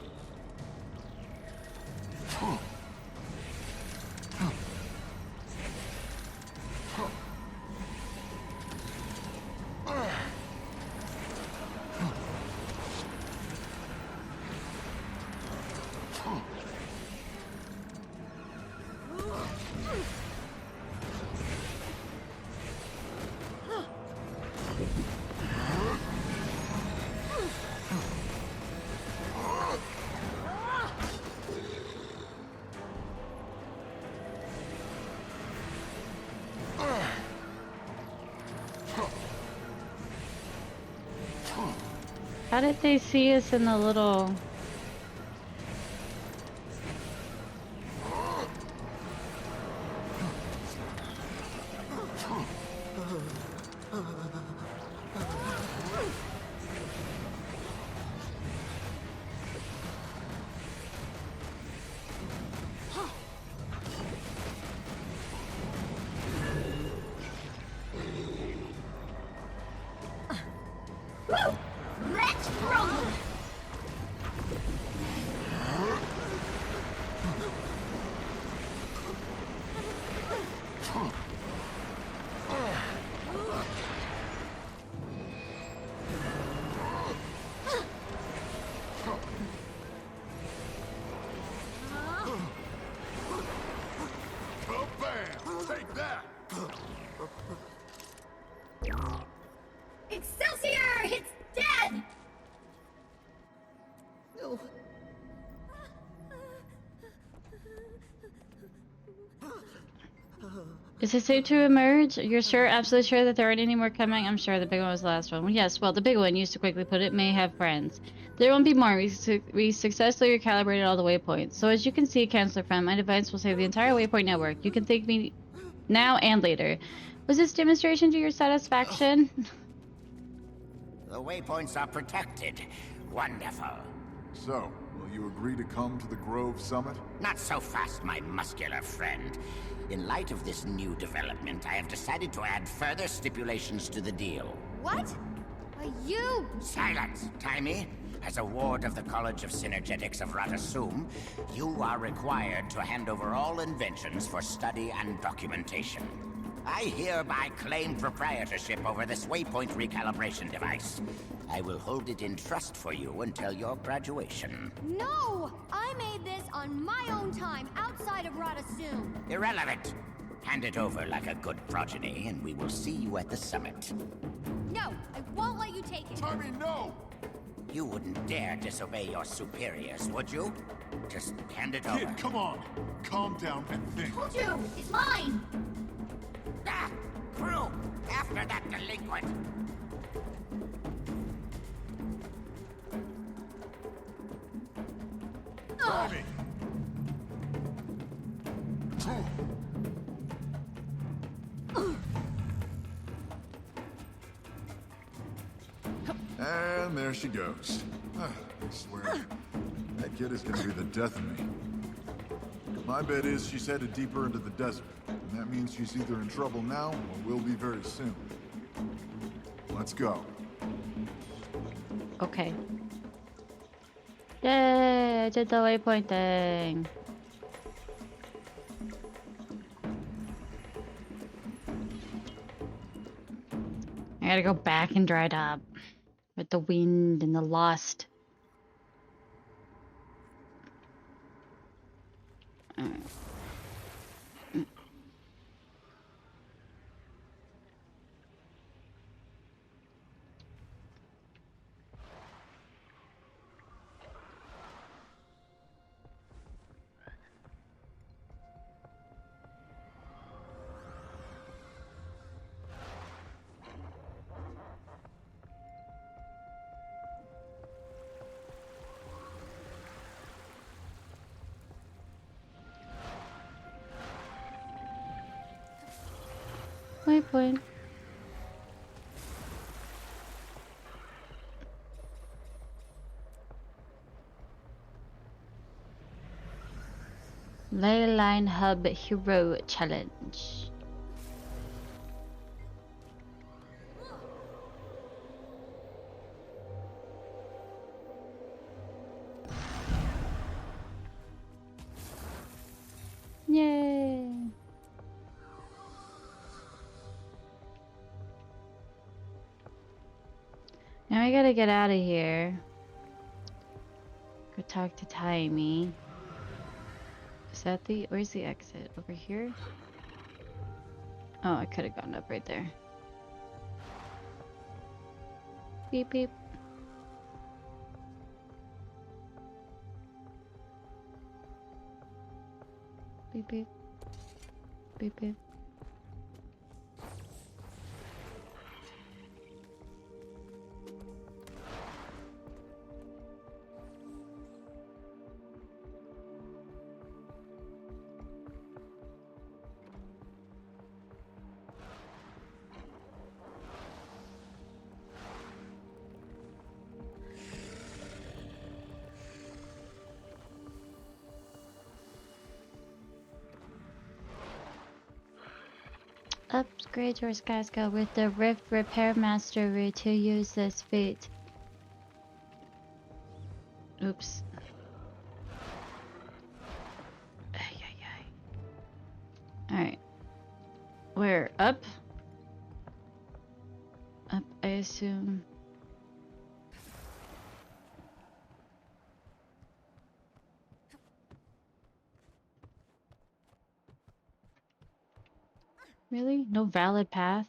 How did they see us in the little... Let's rumble. Oh, bam! Take that! Excelsior! It's dead! No. Is it safe to emerge? You're sure, absolutely sure that there aren't any more coming? I'm sure the big one was the last one. Well, yes, well, the big one, used to quickly put it, may have friends. There won't be more. We successfully recalibrated all the waypoints. So as you can see, Counselor Friend, my device will save the entire waypoint network. You can thank me now and later. Was this demonstration to your satisfaction? The waypoints are protected. Wonderful. So, will you agree to come to the Grove Summit? Not so fast, my muscular friend. In light of this new development, I have decided to add further stipulations to the deal. What? You... Silence, Timey. As a ward of the College of Synergetics of Ratasum, you are required to hand over all inventions for study and documentation. I hereby claim proprietorship over this waypoint recalibration device. I will hold it in trust for you until your graduation. No! I made this on my own time, outside of Ratasum. Irrelevant. Hand it over like a good progeny, and we will see you at the summit. No, I won't let you take it. Tommy, no! You wouldn't dare disobey your superiors, would you? Just hand it over. Kid, come on! Calm down and think. Told you, it's mine! Ah! Crew! After that delinquent! Tommy! And there she goes. I swear, that kid is gonna be the death of me. My bet is she's headed deeper into the desert, and that means she's either in trouble now or will be very soon. Let's go. Okay. Yay! I did the waypoint thing. I gotta go back and dry it up with the wind and the lust. Waypoint. Leyline Hub Hero Challenge. Yay! Now I gotta get out of here. Go talk to Taimi. Is that the... where's the exit? Over here? Oh, I could have gone up right there. Beep beep. Beep beep. Beep beep. Upgrade your Skyscale with the Rift Repair Mastery to use this feat. Oops. Alright. Where? Up? Up, I assume. Really? No valid path?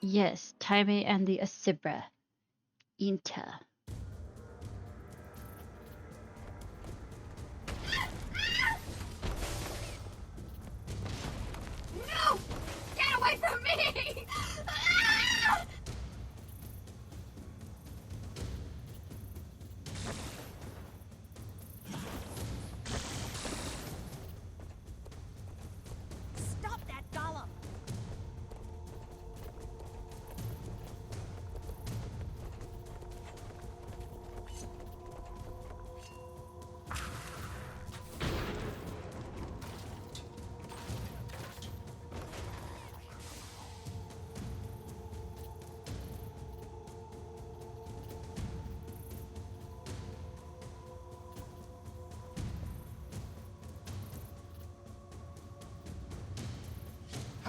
Yes, Taime and the Asibra. Inta. No! Get away from me!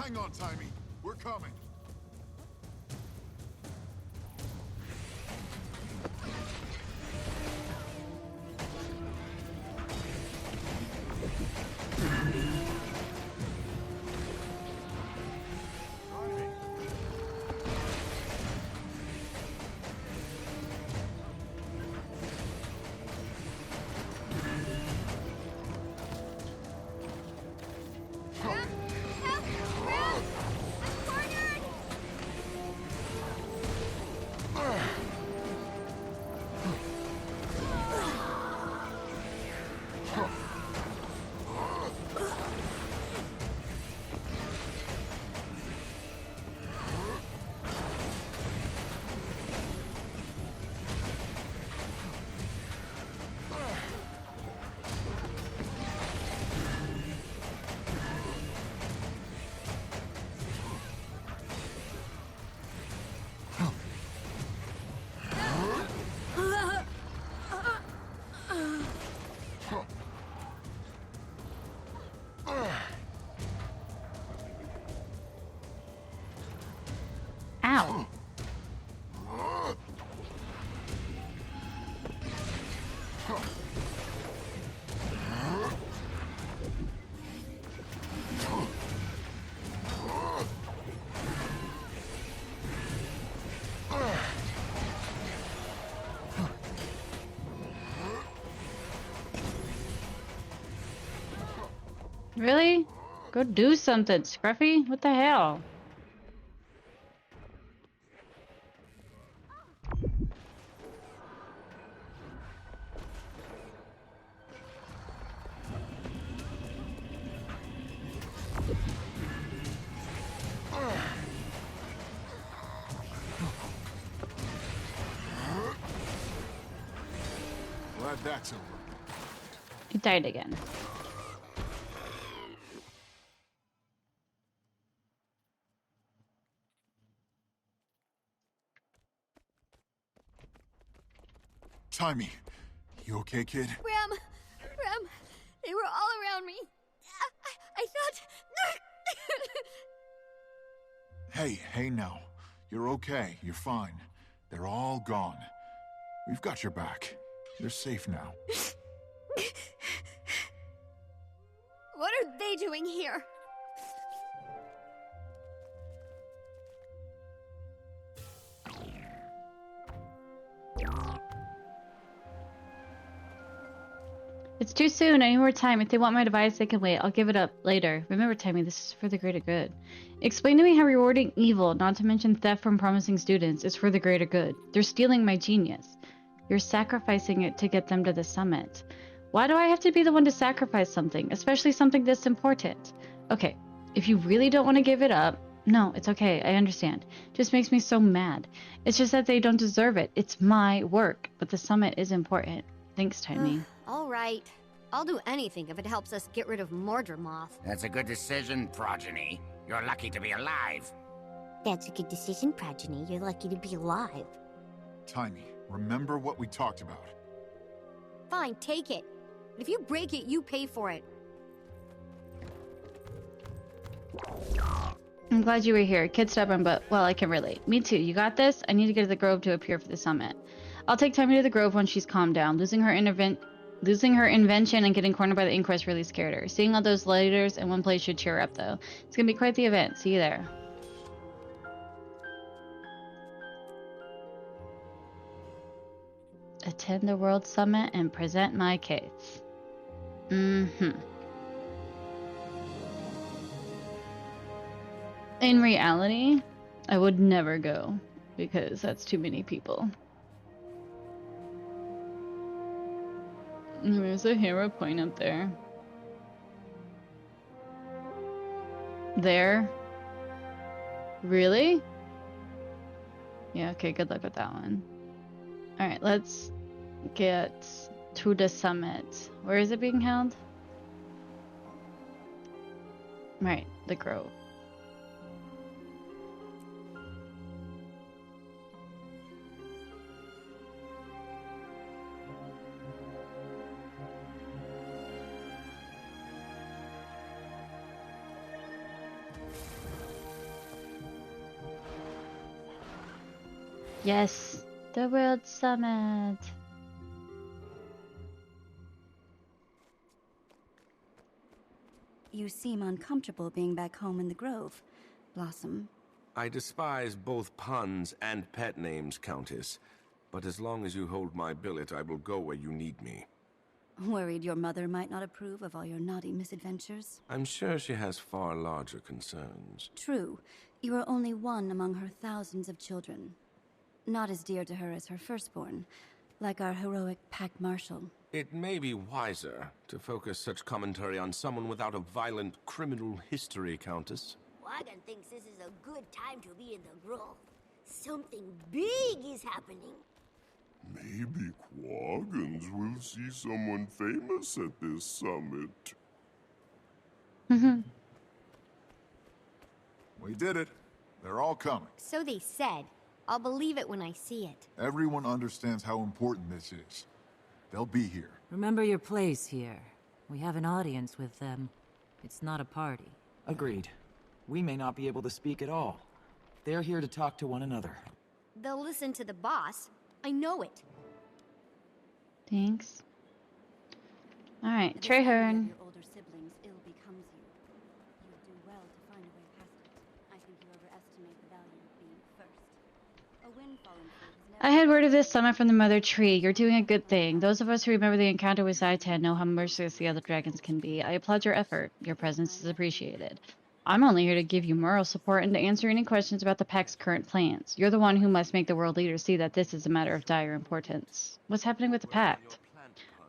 Hang on, Timey. We're coming. Ow. Really? Go do something, Scruffy. What the hell? Glad that's over. He died again. Timey, you okay, kid? Rem, they were all around me. I thought... Hey now. You're okay. You're fine. They're all gone. We've got your back. You're safe now. What are they doing here? It's too soon. I need more time. If they want my device, they can wait. I'll give it up later. Remember, Timmy, this is for the greater good. Explain to me how rewarding evil, not to mention theft from promising students, is for the greater good. They're stealing my genius. You're sacrificing it to get them to the summit. Why do I have to be the one to sacrifice something, especially something this important? Okay, if you really don't want to give it up, no, it's okay. I understand. Just makes me so mad. It's just that they don't deserve it. It's my work, but the summit is important. Thanks, Timmy. All right. I'll do anything if it helps us get rid of Mordremoth. That's a good decision, Progeny. You're lucky to be alive. That's a good decision, Progeny. You're lucky to be alive. Timey, remember what we talked about. Fine, take it. If you break it, you pay for it. I'm glad you were here. Kid stubborn, but, well, I can relate. Me too. You got this? I need to get to the Grove to appear for the summit. I'll take Timmy to the Grove once she's calmed down. Losing her invention and getting cornered by the Inquest really scared her. Seeing all those leaders in one place should cheer her up, though. It's gonna be quite the event. See you there. Attend the World Summit and present my case. Mm-hmm. In reality, I would never go because that's too many people. There's a hero point up there. There? Really? Yeah, okay, good luck with that one. Alright, let's get to the summit. Where is it being held? Right, the Grove. Yes, the World Summit. You seem uncomfortable being back home in the Grove, Blossom. I despise both puns and pet names, Countess. But as long as you hold my billet, I will go where you need me. Worried your mother might not approve of all your naughty misadventures? I'm sure she has far larger concerns. True. You are only one among her thousands of children. Not as dear to her as her firstborn, like our heroic Pack Marshal. It may be wiser to focus such commentary on someone without a violent criminal history, Countess. Wagon thinks this is a good time to be in the Grove. Something big is happening. Maybe Quaggins will see someone famous at this summit. We did it. They're all coming. So they said. I'll believe it when I see it. Everyone understands how important this is. They'll be here. Remember your place here. We have an audience with them. It's not a party. Agreed. We may not be able to speak at all. They're here to talk to one another. They'll listen to the boss. I know it. Thanks. Alright, Treherne. Your older siblings ill becomes you. You'll do well to find a way past it. I think you overestimate the value of being first. A windfall in food is I had word of this summit from the Mother Tree. You're doing a good thing. Those of us who remember the encounter with Zaitan know how merciless the other dragons can be. I applaud your effort. Your presence is appreciated. I'm only here to give you moral support and to answer any questions about the Pack's current plans. You're the one who must make the world leaders see that this is a matter of dire importance. What's happening with the Pact?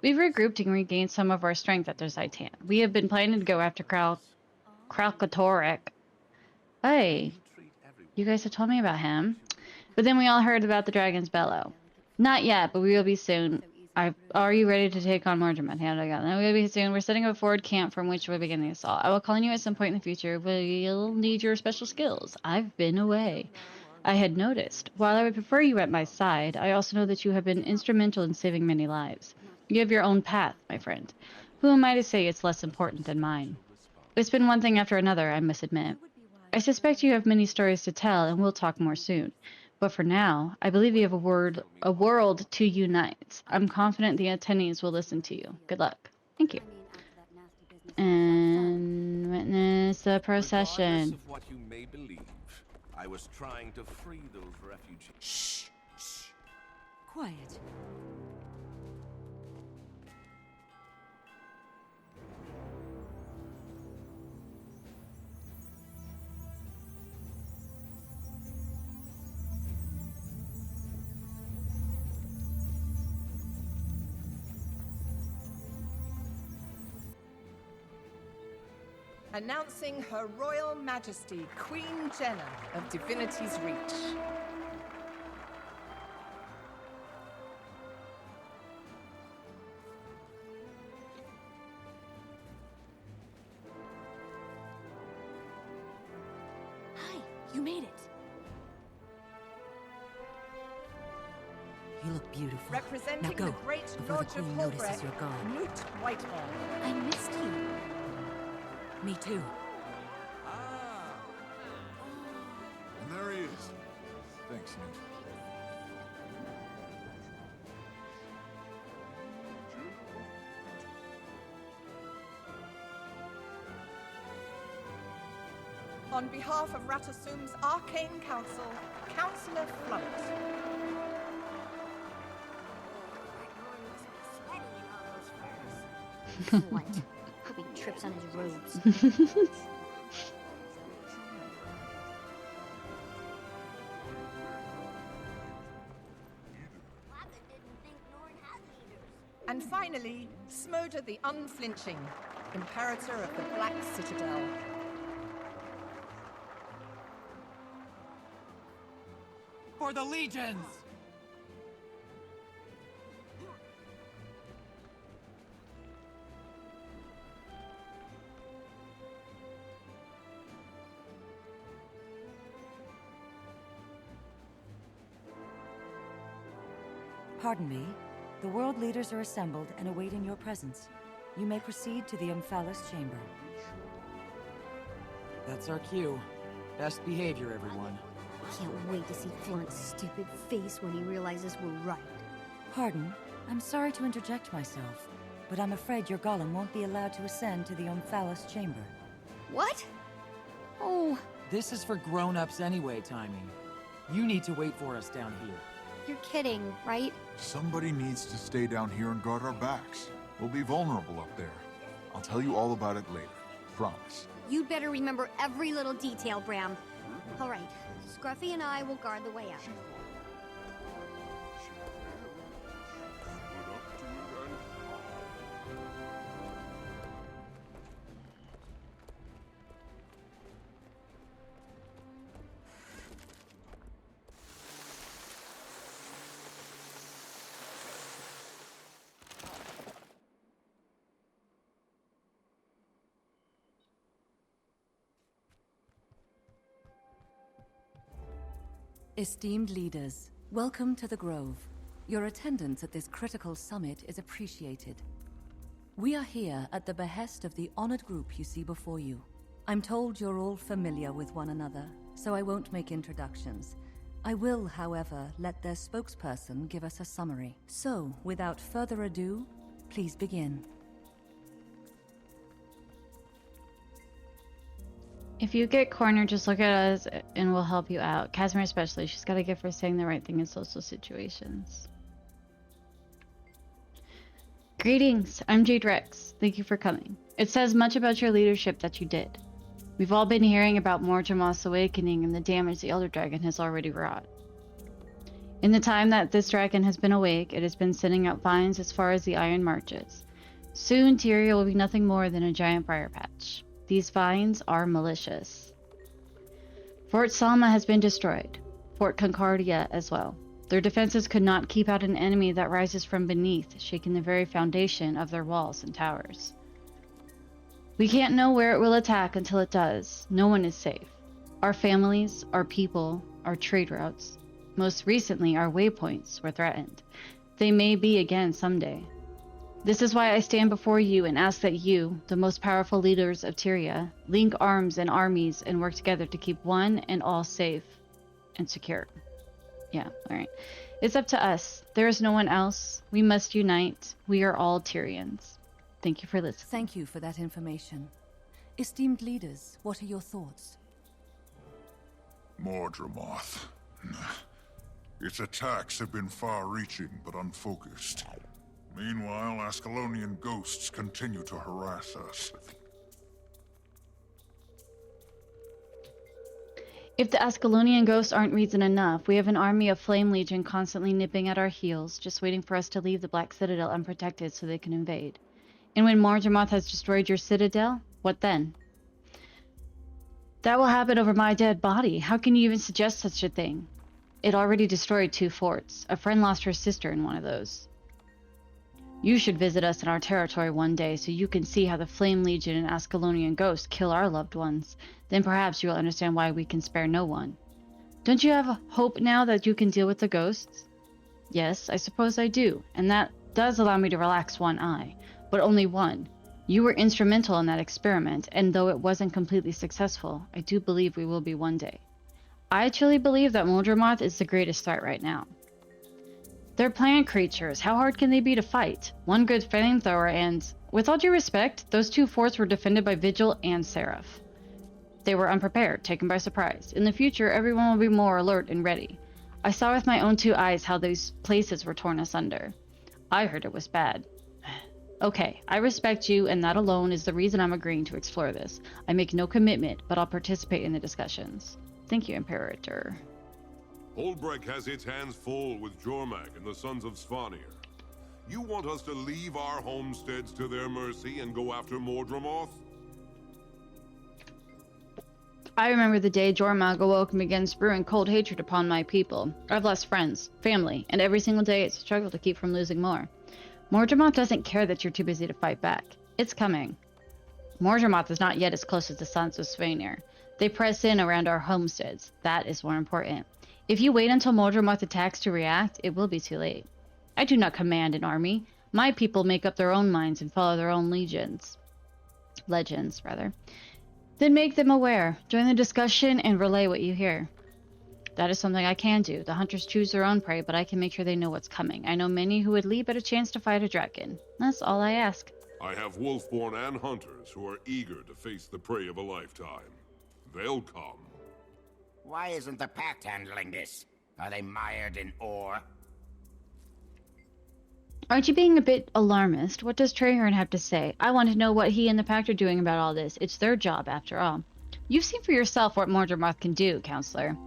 We've regrouped and regained some of our strength after Zaitan. We have been planning to go after Kralkatorek. Hey, you guys have told me about him. But then we all heard about the Dragon's Bellow. Not yet, but we will be soon. Are you ready to take on more dramatic? We will be soon. We're setting up a forward camp from which we'll begin the assault. I will call on you at some point in the future. We'll need your special skills. I've been away. I had noticed. While I would prefer you at my side, I also know that you have been instrumental in saving many lives. You have your own path, my friend. Who am I to say it's less important than mine? It's been one thing after another, I must admit. I suspect you have many stories to tell, and we'll talk more soon. But for now, I believe you have a world to unite. I'm confident the attendees will listen to you. Good luck. Thank you. And witness the procession. Regardless of what you may believe, I was trying to free those refugees. Shh! Shh! Quiet. Announcing Her Royal Majesty, Queen Jenna of Divinity's Reach. Hi, you made it. You look beautiful. Representing Now go, the great before the Lordship Queen notices Holbrecht, you're gone. Newt Whitehall. I missed you. Me too. And there he is. Thanks, Newt. On behalf of Ratasum's Arcane Council, Councillor Flunt. What? Hope he trips on his robes. And finally, Smoda the Unflinching, Imperator of the Black Citadel. For the legions! Pardon me. The world leaders are assembled and awaiting your presence. You may proceed to the Omphalos chamber. That's our cue. Best behavior, everyone. Can't wait to see Flunt's stupid face when he realizes we're right. Pardon? I'm sorry to interject myself, but I'm afraid your golem won't be allowed to ascend to the Omphalos chamber. What? Oh, This is for grown-ups anyway, Timmy. You need to wait for us down here. you're kidding, right? Somebody needs to stay down here and guard our backs. We'll be vulnerable up there. I'll tell you all about it later. Promise. You'd better remember every little detail, Bram. All right, Scruffy and I will guard the way out. Esteemed leaders, welcome to the Grove. Your attendance at this critical summit is appreciated. We are here at the behest of the honored group you see before you. I'm told you're all familiar with one another, so I won't make introductions. I will, however, let their spokesperson give us a summary. So, without further ado, please begin. If you get cornered, just look at us and we'll help you out. Casimir especially, she's got a gift for saying the right thing in social situations. Greetings, I'm Jade Rex. Thank you for coming. It says much about your leadership that you did. We've all been hearing about Mortimer's awakening and the damage the Elder Dragon has already wrought. In the time that this dragon has been awake, it has been sending out vines as far as the Iron Marches. Soon, Tyria will be nothing more than a giant briar patch. These vines are malicious. Fort Salma has been destroyed. Fort Concordia as well. Their defenses could not keep out an enemy that rises from beneath, shaking the very foundation of their walls and towers. We can't know where it will attack until it does. No one is safe. Our families, our people, our trade routes, most recently our waypoints, were threatened. They may be again someday. This is why I stand before you and ask that you, the most powerful leaders of Tyria, link arms and armies and work together to keep one and all safe and secure. Yeah, alright. It's up to us. There is no one else. We must unite. We are all Tyrians. Thank you for listening. Thank you for that information. Esteemed leaders, what are your thoughts? Mordramoth. Its attacks have been far-reaching but unfocused. Meanwhile, Ascalonian ghosts continue to harass us. If the Ascalonian ghosts aren't reason enough, we have an army of Flame Legion constantly nipping at our heels, just waiting for us to leave the Black Citadel unprotected so they can invade. And when Mordramoth has destroyed your citadel, what then? That will happen over my dead body. How can you even suggest such a thing? It already destroyed 2 forts. A friend lost her sister in one of those. You should visit us in our territory one day so you can see how the Flame Legion and Ascalonian ghosts kill our loved ones. Then perhaps you will understand why we can spare no one. Don't you have hope now that you can deal with the ghosts? Yes, I suppose I do, and that does allow me to relax one eye, but only one. You were instrumental in that experiment, and though it wasn't completely successful, I do believe we will be one day. I truly believe that Mordramoth is the greatest threat right now. They're plant creatures. How hard can they be to fight? One good flamethrower and, with all due respect, those 2 forts were defended by Vigil and Seraph. They were unprepared, taken by surprise. In the future, everyone will be more alert and ready. I saw with my own 2 eyes how these places were torn asunder. I heard it was bad. Okay, I respect you, and that alone is the reason I'm agreeing to explore this. I make no commitment, but I'll participate in the discussions. Thank you, Imperator. Holbrecht has its hands full with Jormak and the Sons of Svanir. You want us to leave our homesteads to their mercy and go after Mordramoth? I remember the day Jormag awoke and began spewing cold hatred upon my people. I've lost friends, family, and every single day it's a struggle to keep from losing more. Mordramoth doesn't care that you're too busy to fight back. It's coming. Mordramoth is not yet as close as the Sons of Svanir. They press in around our homesteads. That is more important. If you wait until Mordramoth attacks to react, it will be too late. I do not command an army. My people make up their own minds and follow their own legends. Then make them aware. Join the discussion and relay what you hear. That is something I can do. The hunters choose their own prey, but I can make sure they know what's coming. I know many who would leap at a chance to fight a dragon. That's all I ask. I have wolfborn and hunters who are eager to face the prey of a lifetime. They'll come. Why isn't the Pact handling this? Are they mired in ore? Aren't you being a bit alarmist? What does Traherne have to say? I want to know what he and the Pact are doing about all this. It's their job, after all. You've seen for yourself what Mordremoth can do, Counselor.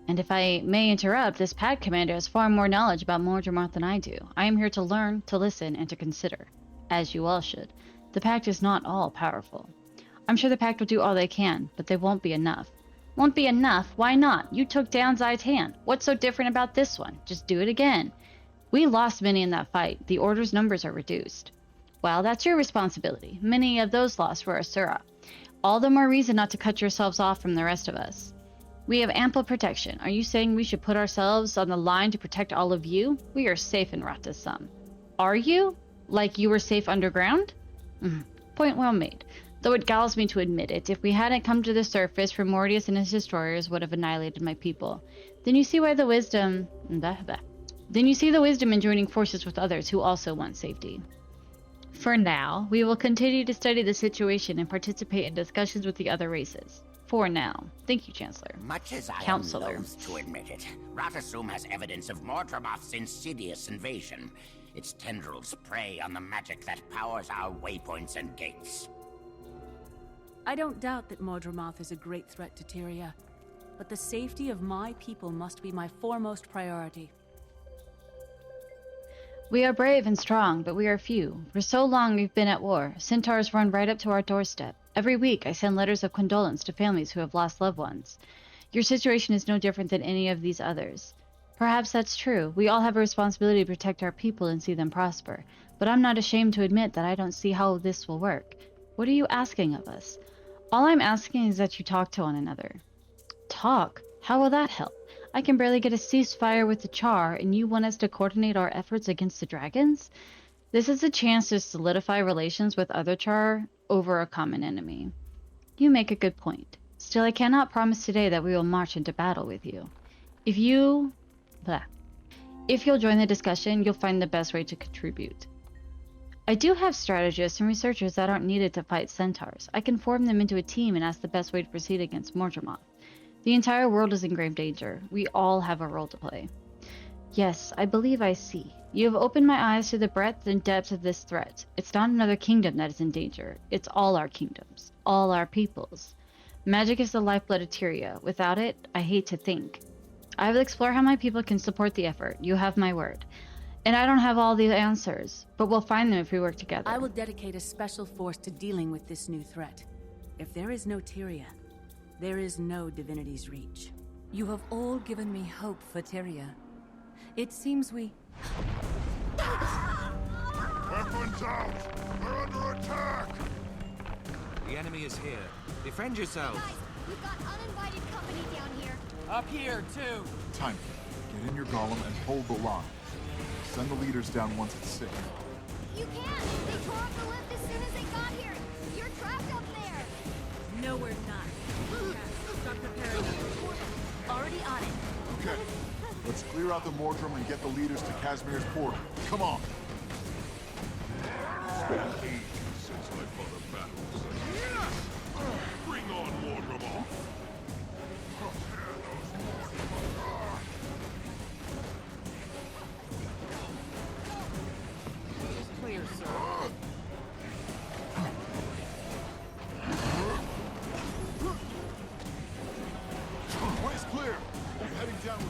And if I may interrupt, this Pact commander has far more knowledge about Mordremoth than I do. I am here to learn, to listen, and to consider. As you all should. The Pact is not all powerful. I'm sure the Pact will do all they can, but they won't be enough. Won't be enough? Why not? You took down Zai's hand. What's so different about this one? Just do it again. We lost many in that fight. The Order's numbers are reduced. Well, that's your responsibility. Many of those lost were Asura. All the more reason not to cut yourselves off from the rest of us. We have ample protection. Are you saying we should put ourselves on the line to protect all of you? We are safe in Ratasum. Are you? Like you were safe underground? Point well made. Though it galls me to admit it, if we hadn't come to the surface, Primordius and his destroyers would have annihilated my people. Then you see why the wisdom... Then you see the wisdom in joining forces with others who also want safety. For now, we will continue to study the situation and participate in discussions with the other races. For now. Thank you, Chancellor. Much as I Counselor. am loath to admit it, Ratasum has evidence of Mordremoth's insidious invasion. Its tendrils prey on the magic that powers our waypoints and gates. I don't doubt that Mordremoth is a great threat to Tyria, but the safety of my people must be my foremost priority. We are brave and strong, but we are few. For so long we've been at war. Centaurs run right up to our doorstep. Every week I send letters of condolence to families who have lost loved ones. Your situation is no different than any of these others. Perhaps that's true. We all have a responsibility to protect our people and see them prosper. But I'm not ashamed to admit that I don't see how this will work. What are you asking of us? All I'm asking is that you talk to one another. Talk? How will that help? I can barely get a ceasefire with the Char, and you want us to coordinate our efforts against the dragons? This is a chance to solidify relations with other Char over a common enemy. You make a good point. Still, I cannot promise today that we will march into battle with you. If you'll join the discussion, you'll find the best way to contribute. I do have strategists and researchers that aren't needed to fight centaurs. I can form them into a team and ask the best way to proceed against Mordremoth. The entire world is in grave danger. We all have a role to play. Yes, I believe I see. You have opened my eyes to the breadth and depth of this threat. It's not another kingdom that is in danger. It's all our kingdoms. All our peoples. Magic is the lifeblood of Tyria. Without it, I hate to think. I will explore how my people can support the effort. You have my word. And I don't have all the answers, but we'll find them if we work together. I will dedicate a special force to dealing with this new threat. If there is no Tyria, there is no Divinity's Reach. You have all given me hope for Tyria. It seems we... Weapons out! We're under attack! The enemy is here. Defend yourselves. Guys, we've got uninvited company down here. Up here, too. Time. Get in your golem and hold the line. Send the leaders down once it's safe. You can! They tore off the lift as soon as they got here! You're trapped up there! No, we're not. Start preparing. Already on it. Okay. Let's clear out the Mordrum and get the leaders to Casimir's portal. Come on! It's been ages since I fought a battle. Bring on Mordremoth! Clear, sir. Way's clear! I'm heading down with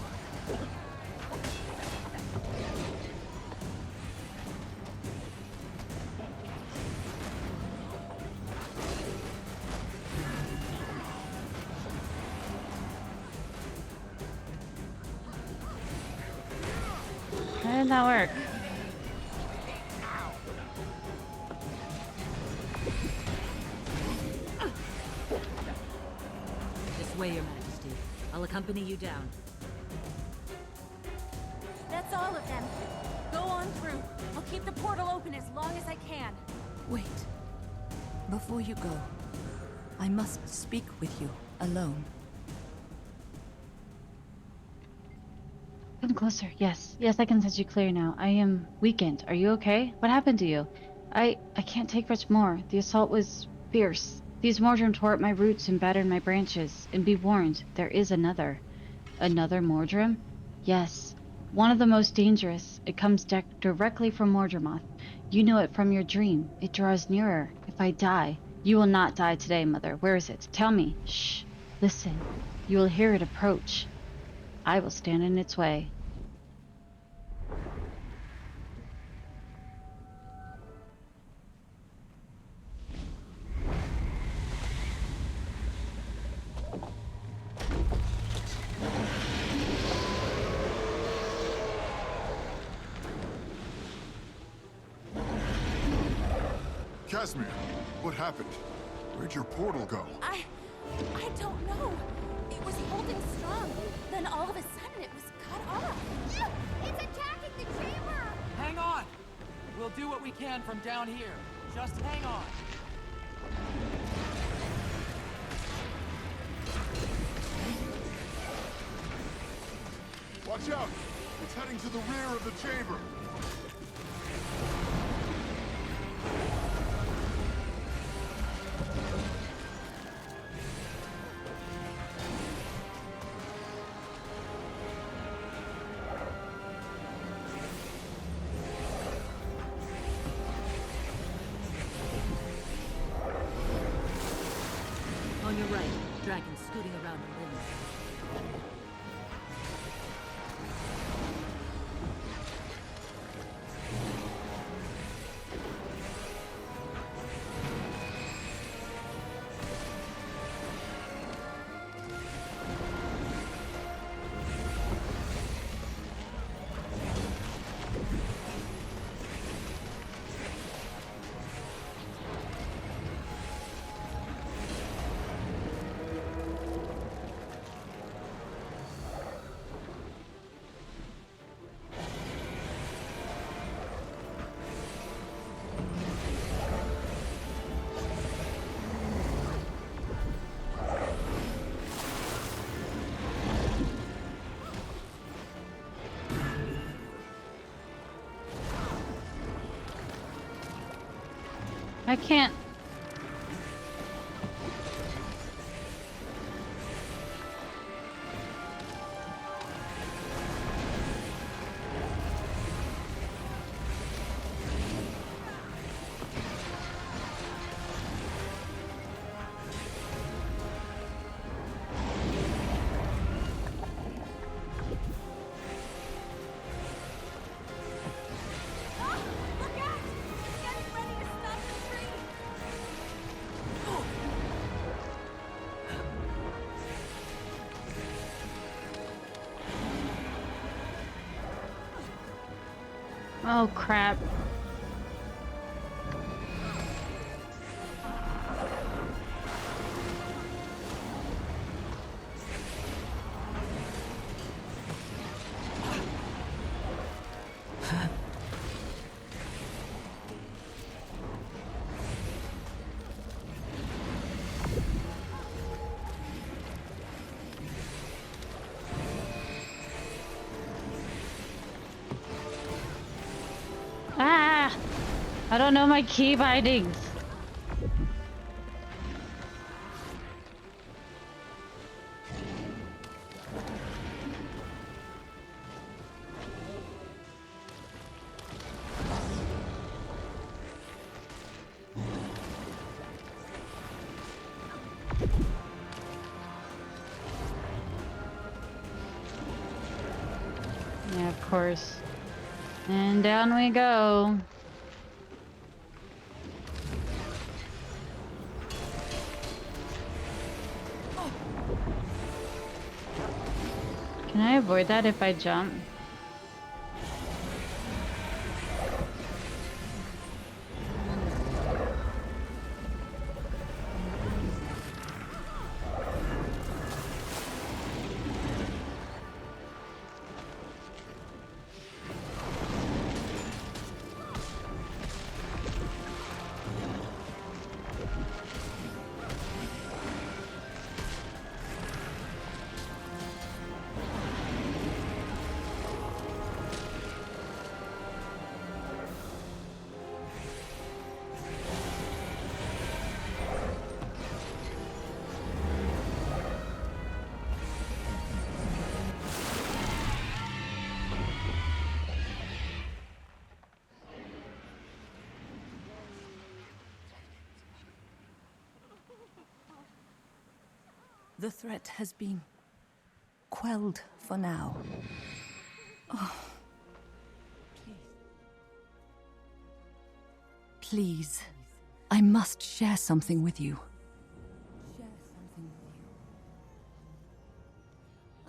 How did that work? This way, Your Majesty. I'll accompany you down. That's all of them. Go on through. I'll keep the portal open as long as I can. Wait. Before you go, I must speak with you alone. Come closer. Yes. Yes, I can sense you clear now. I am weakened. Are you okay? What happened to you? I can't take much more. The assault was fierce. These Mordrim tore at my roots and battered my branches. And be warned, there is another. Another Mordrim? Yes. One of the most dangerous. It comes directly from Mordremoth. You know it from your dream. It draws nearer. If I die, you will not die today, Mother. Where is it? Tell me. Shh. Listen. You will hear it approach. I will stand in its way. Casimir, what happened? Where'd your portal go? I don't know. It was holding strong. Then all of a sudden it was cut off. It's attacking the chamber! Hang on! We'll do what we can from down here. Just hang on. Watch out! It's heading to the rear of the chamber! On your right, dragon scooting around the rim. I can't. Oh crap. Ah! I don't know my key bindings. Yeah, of course. And down we go. Can I avoid that if I jump? The threat has been quelled for now. Oh. Please, I must share something with you.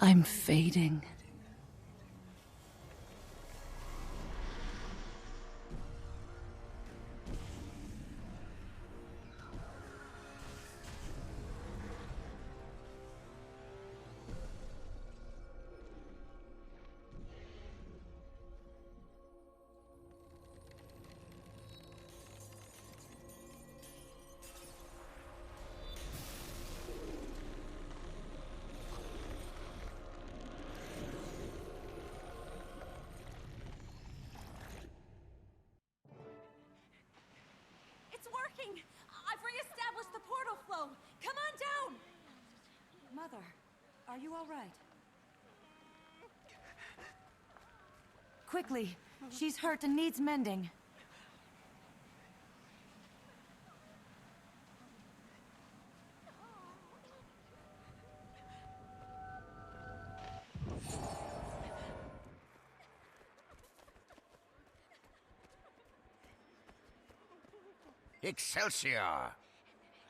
I'm fading. It's working! I've re-established the portal flow! Come on down! Mother, are you all right? Quickly, she's hurt and needs mending. Excelsior!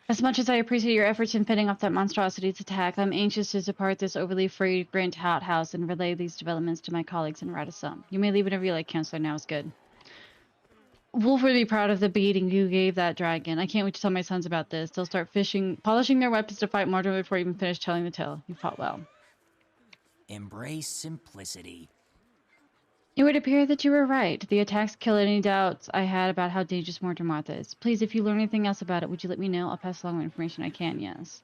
As much as I appreciate your efforts in fending off that monstrosity's attack, I'm anxious to depart this overly fragrant hothouse and relay these developments to my colleagues in Radisson. You may leave whenever you like, Counselor. Now is good. Wolf would be proud of the beating you gave that dragon. I can't wait to tell my sons about this. They'll start polishing their weapons to fight Mordor before you even finish telling the tale. You fought well. Embrace simplicity. It would appear that you were right. The attacks kill any doubts I had about how dangerous Mordor is. Please, if you learn anything else about it, would you let me know? I'll pass along what information I can, yes.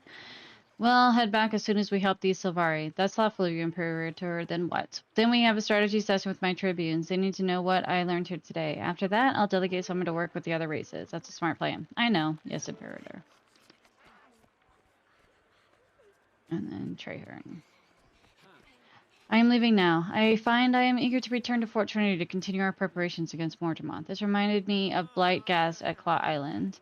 Well, I'll head back as soon as we help these Silvari. That's thoughtful of you, Imperator. Then what? Then we have a strategy session with my tribunes. They need to know what I learned here today. After that, I'll delegate someone to work with the other races. That's a smart plan. I know. Yes, Imperator. And then Traherne. I am leaving now. I find I am eager to return to Fort Trinity to continue our preparations against Mortimer. This reminded me of Blight Gas at Claw Island.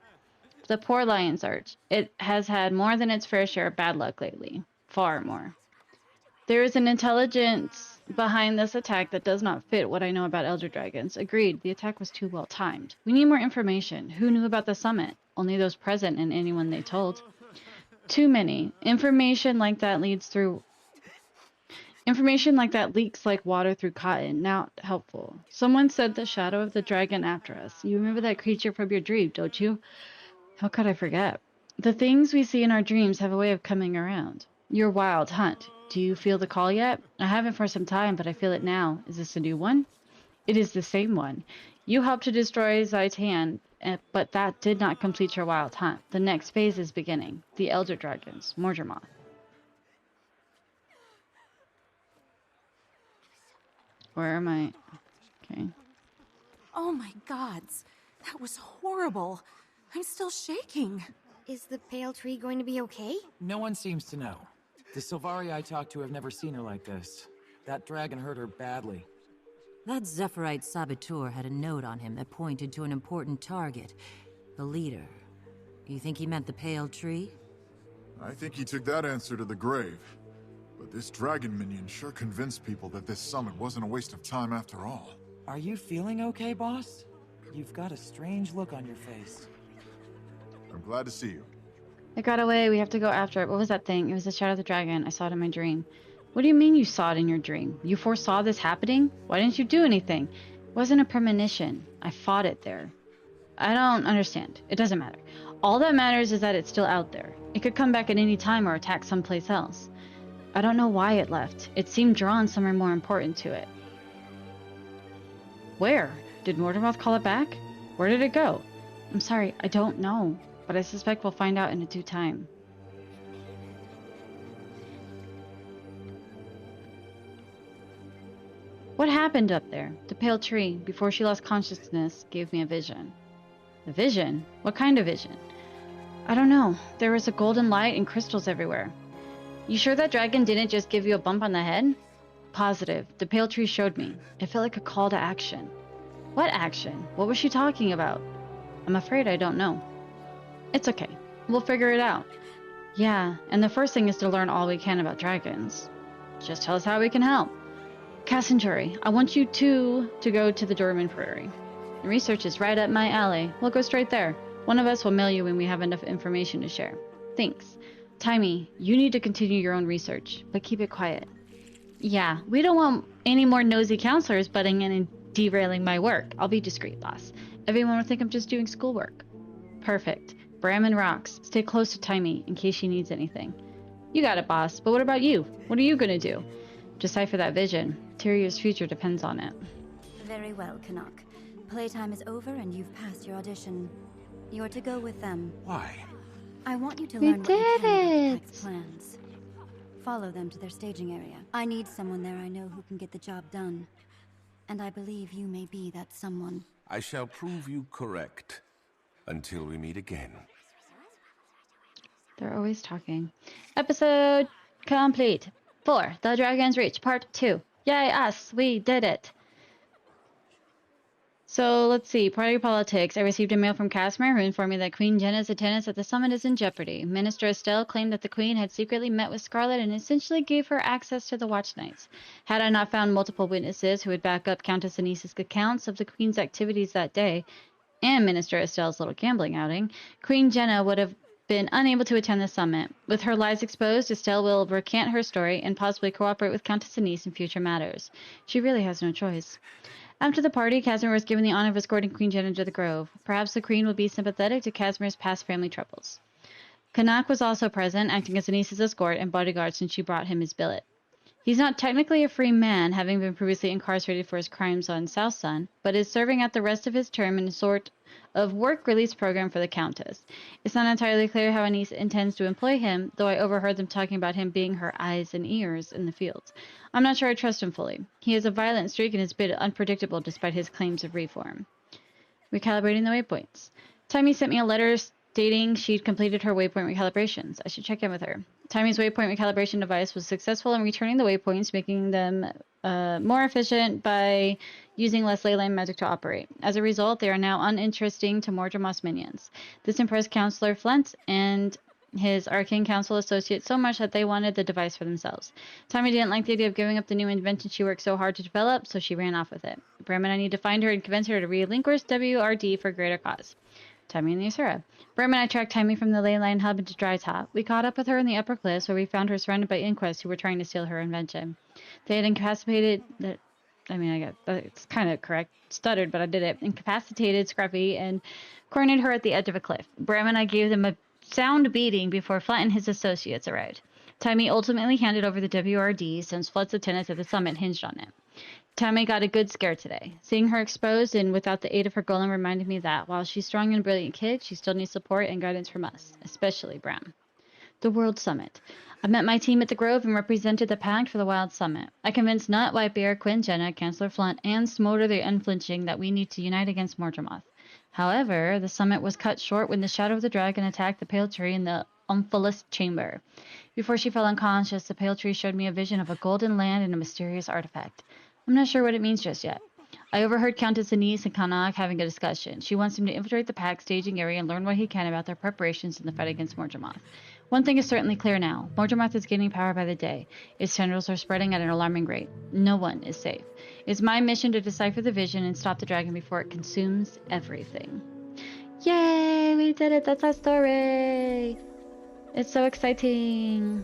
The poor Lion's Arch. It has had more than its fair share of bad luck lately. Far more. There is an intelligence behind this attack that does not fit what I know about Elder Dragons. Agreed, the attack was too well timed. We need more information. Who knew about the summit? Only those present and anyone they told. Too many. Information like that leaks like water through cotton. Not helpful. Someone said the shadow of the dragon after us. You remember that creature from your dream, don't you? How could I forget? The things we see in our dreams have a way of coming around. Your wild hunt. Do you feel the call yet? I haven't for some time, but I feel it now. Is this a new one? It is the same one. You helped to destroy Zaitan, but that did not complete your wild hunt. The next phase is beginning. The Elder Dragons. Mordor. Where am I? Okay. Oh my gods. That was horrible. I'm still shaking. Is the pale tree going to be okay? No one seems to know. The Silvari I talked to have never seen her like this. That dragon hurt her badly. That Zephyrite saboteur had a note on him that pointed to an important target. The leader. You think he meant the pale tree? I think he took that answer to the grave. But this dragon minion sure convinced people that this summit wasn't a waste of time after all. Are you feeling okay, boss? You've got a strange look on your face. I'm glad to see you. It got away. We have to go after it. What was that thing? It was the shadow of the dragon. I saw it in my dream. What do you mean you saw it in your dream? You foresaw this happening? Why didn't you do anything? It wasn't a premonition. I fought it there. I don't understand. It doesn't matter. All that matters is that it's still out there. It could come back at any time or attack someplace else. I don't know why it left. It seemed drawn somewhere more important to it. Where? Did Mortimer call it back? Where did it go? I'm sorry, I don't know. But I suspect we'll find out in due time. What happened up there? The pale tree, before she lost consciousness, gave me a vision. A vision? What kind of vision? I don't know. There was a golden light and crystals everywhere. You sure that dragon didn't just give you a bump on the head? Positive. The pale tree showed me. It felt like a call to action. What action? What was she talking about? I'm afraid I don't know. It's okay. We'll figure it out. Yeah, and the first thing is to learn all we can about dragons. Just tell us how we can help. Cass and Jory, I want you two to go to the Dorman Prairie. The research is right up my alley. We'll go straight there. One of us will mail you when we have enough information to share. Thanks. Timmy, you need to continue your own research, but keep it quiet. Yeah, we don't want any more nosy counselors butting in and derailing my work. I'll be discreet, boss. Everyone will think I'm just doing schoolwork. Perfect. Bram and Rox, stay close to Timmy in case she needs anything. You got it, boss. But what about you? What are you gonna do? Decipher that vision. Tyrion's future depends on it. Very well, Canuck. Playtime is over and you've passed your audition. You're to go with them. Why? I want you to We learn what you did can about the it! Pack's plans. Follow them to their staging area. I need someone there I know who can get the job done. And I believe you may be that someone. I shall prove you correct. Until we meet again. They're always talking. Episode complete. 4. The Dragon's Reach, Part 2. Yay, us! We did it! So, let's see. Party politics. I received a mail from Casimir who informed me that Queen Jenna's attendance at the summit is in jeopardy. Minister Estelle claimed that the Queen had secretly met with Scarlet and essentially gave her access to the Watch Nights. Had I not found multiple witnesses who would back up Countess Anissa's accounts of the Queen's activities that day, and Minister Estelle's little gambling outing, Queen Jenna would have been unable to attend the summit. With her lies exposed, Estelle will recant her story and possibly cooperate with Countess Anisse in future matters. She really has no choice. After the party, Casimir was given the honor of escorting Queen Jenna to the Grove. Perhaps the Queen would be sympathetic to Casimir's past family troubles. Kanak was also present, acting as Anissa's escort and bodyguard since she brought him his billet. He's not technically a free man, having been previously incarcerated for his crimes on South Sun, but is serving out the rest of his term in a sort of work-release program for the Countess. It's not entirely clear how Anisse intends to employ him, though I overheard them talking about him being her eyes and ears in the fields. I'm not sure I trust him fully. He has a violent streak and is a bit unpredictable despite his claims of reform. Recalibrating the waypoints. Timmy sent me a letter stating she'd completed her waypoint recalibrations. I should check in with her. Timmy's waypoint recalibration device was successful in returning the waypoints, making them more efficient by using less ley line magic to operate. As a result, they are now uninteresting to Mordremoth's minions. This impressed Counselor Flint and his Arcane Council associates so much that they wanted the device for themselves. Timmy didn't like the idea of giving up the new invention she worked so hard to develop, so she ran off with it. Bram and I need to find her and convince her to relinquish WRD for greater cause. Timmy and the Asura. Bram and I tracked Timmy from the ley line hub into Dry Top. We caught up with her in the upper cliffs, where we found her surrounded by inquests who were trying to steal her invention. They had incapacitated... it's kind of correct. Stuttered, but I did it. Incapacitated Scruffy and cornered her at the edge of a cliff. Bram and I gave them a sound beating before Flint and his associates arrived. Timmy ultimately handed over the WRD since Flint's attendance at the summit hinged on it. Tammy got a good scare today. Seeing her exposed and without the aid of her golem reminded me that, while she's strong and brilliant kid, she still needs support and guidance from us, especially Bram. The World Summit. I met my team at the Grove and represented the Pact for the Wild Summit. I convinced Nut, Whitebeard, Quinn, Jenna, Chancellor Flint, and Smolder the Unflinching that we need to unite against Mordremoth. However, the summit was cut short when the Shadow of the Dragon attacked the Pale Tree in the Umphalis Chamber. Before she fell unconscious, the Pale Tree showed me a vision of a golden land and a mysterious artifact. I'm not sure what it means just yet. I overheard Countess Anisse and Kanak having a discussion. She wants him to infiltrate the Pack staging area and learn what he can about their preparations in the fight against Mordremoth. One thing is certainly clear now. Mordremoth is gaining power by the day. Its tendrils are spreading at an alarming rate. No one is safe. It's my mission to decipher the vision and stop the dragon before it consumes everything. Yay! We did it! That's our story! It's so exciting!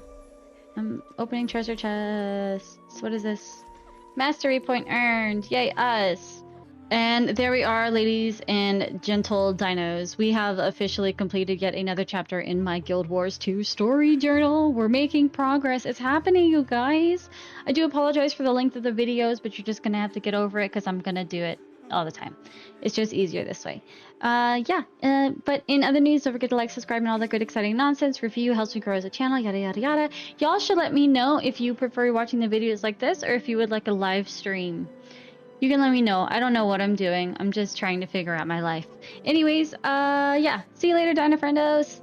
I'm opening treasure chests. What is this? Mastery point earned. Yay, us. And there we are, ladies and gentle dinos. We have officially completed yet another chapter in my Guild Wars 2 story journal. We're making progress. It's happening, you guys. I do apologize for the length of the videos, but you're just going to have to get over it because I'm going to do it all the time. It's just easier this way. But in other news, don't forget to like, subscribe, and all that good exciting nonsense. Review helps me grow as a channel, yada yada yada. Y'all should let me know if you prefer watching the videos like this or if you would like a live stream. You can let me know. I don't know what I'm doing. I'm just trying to figure out my life. Anyways, see you later, Dino Friendos.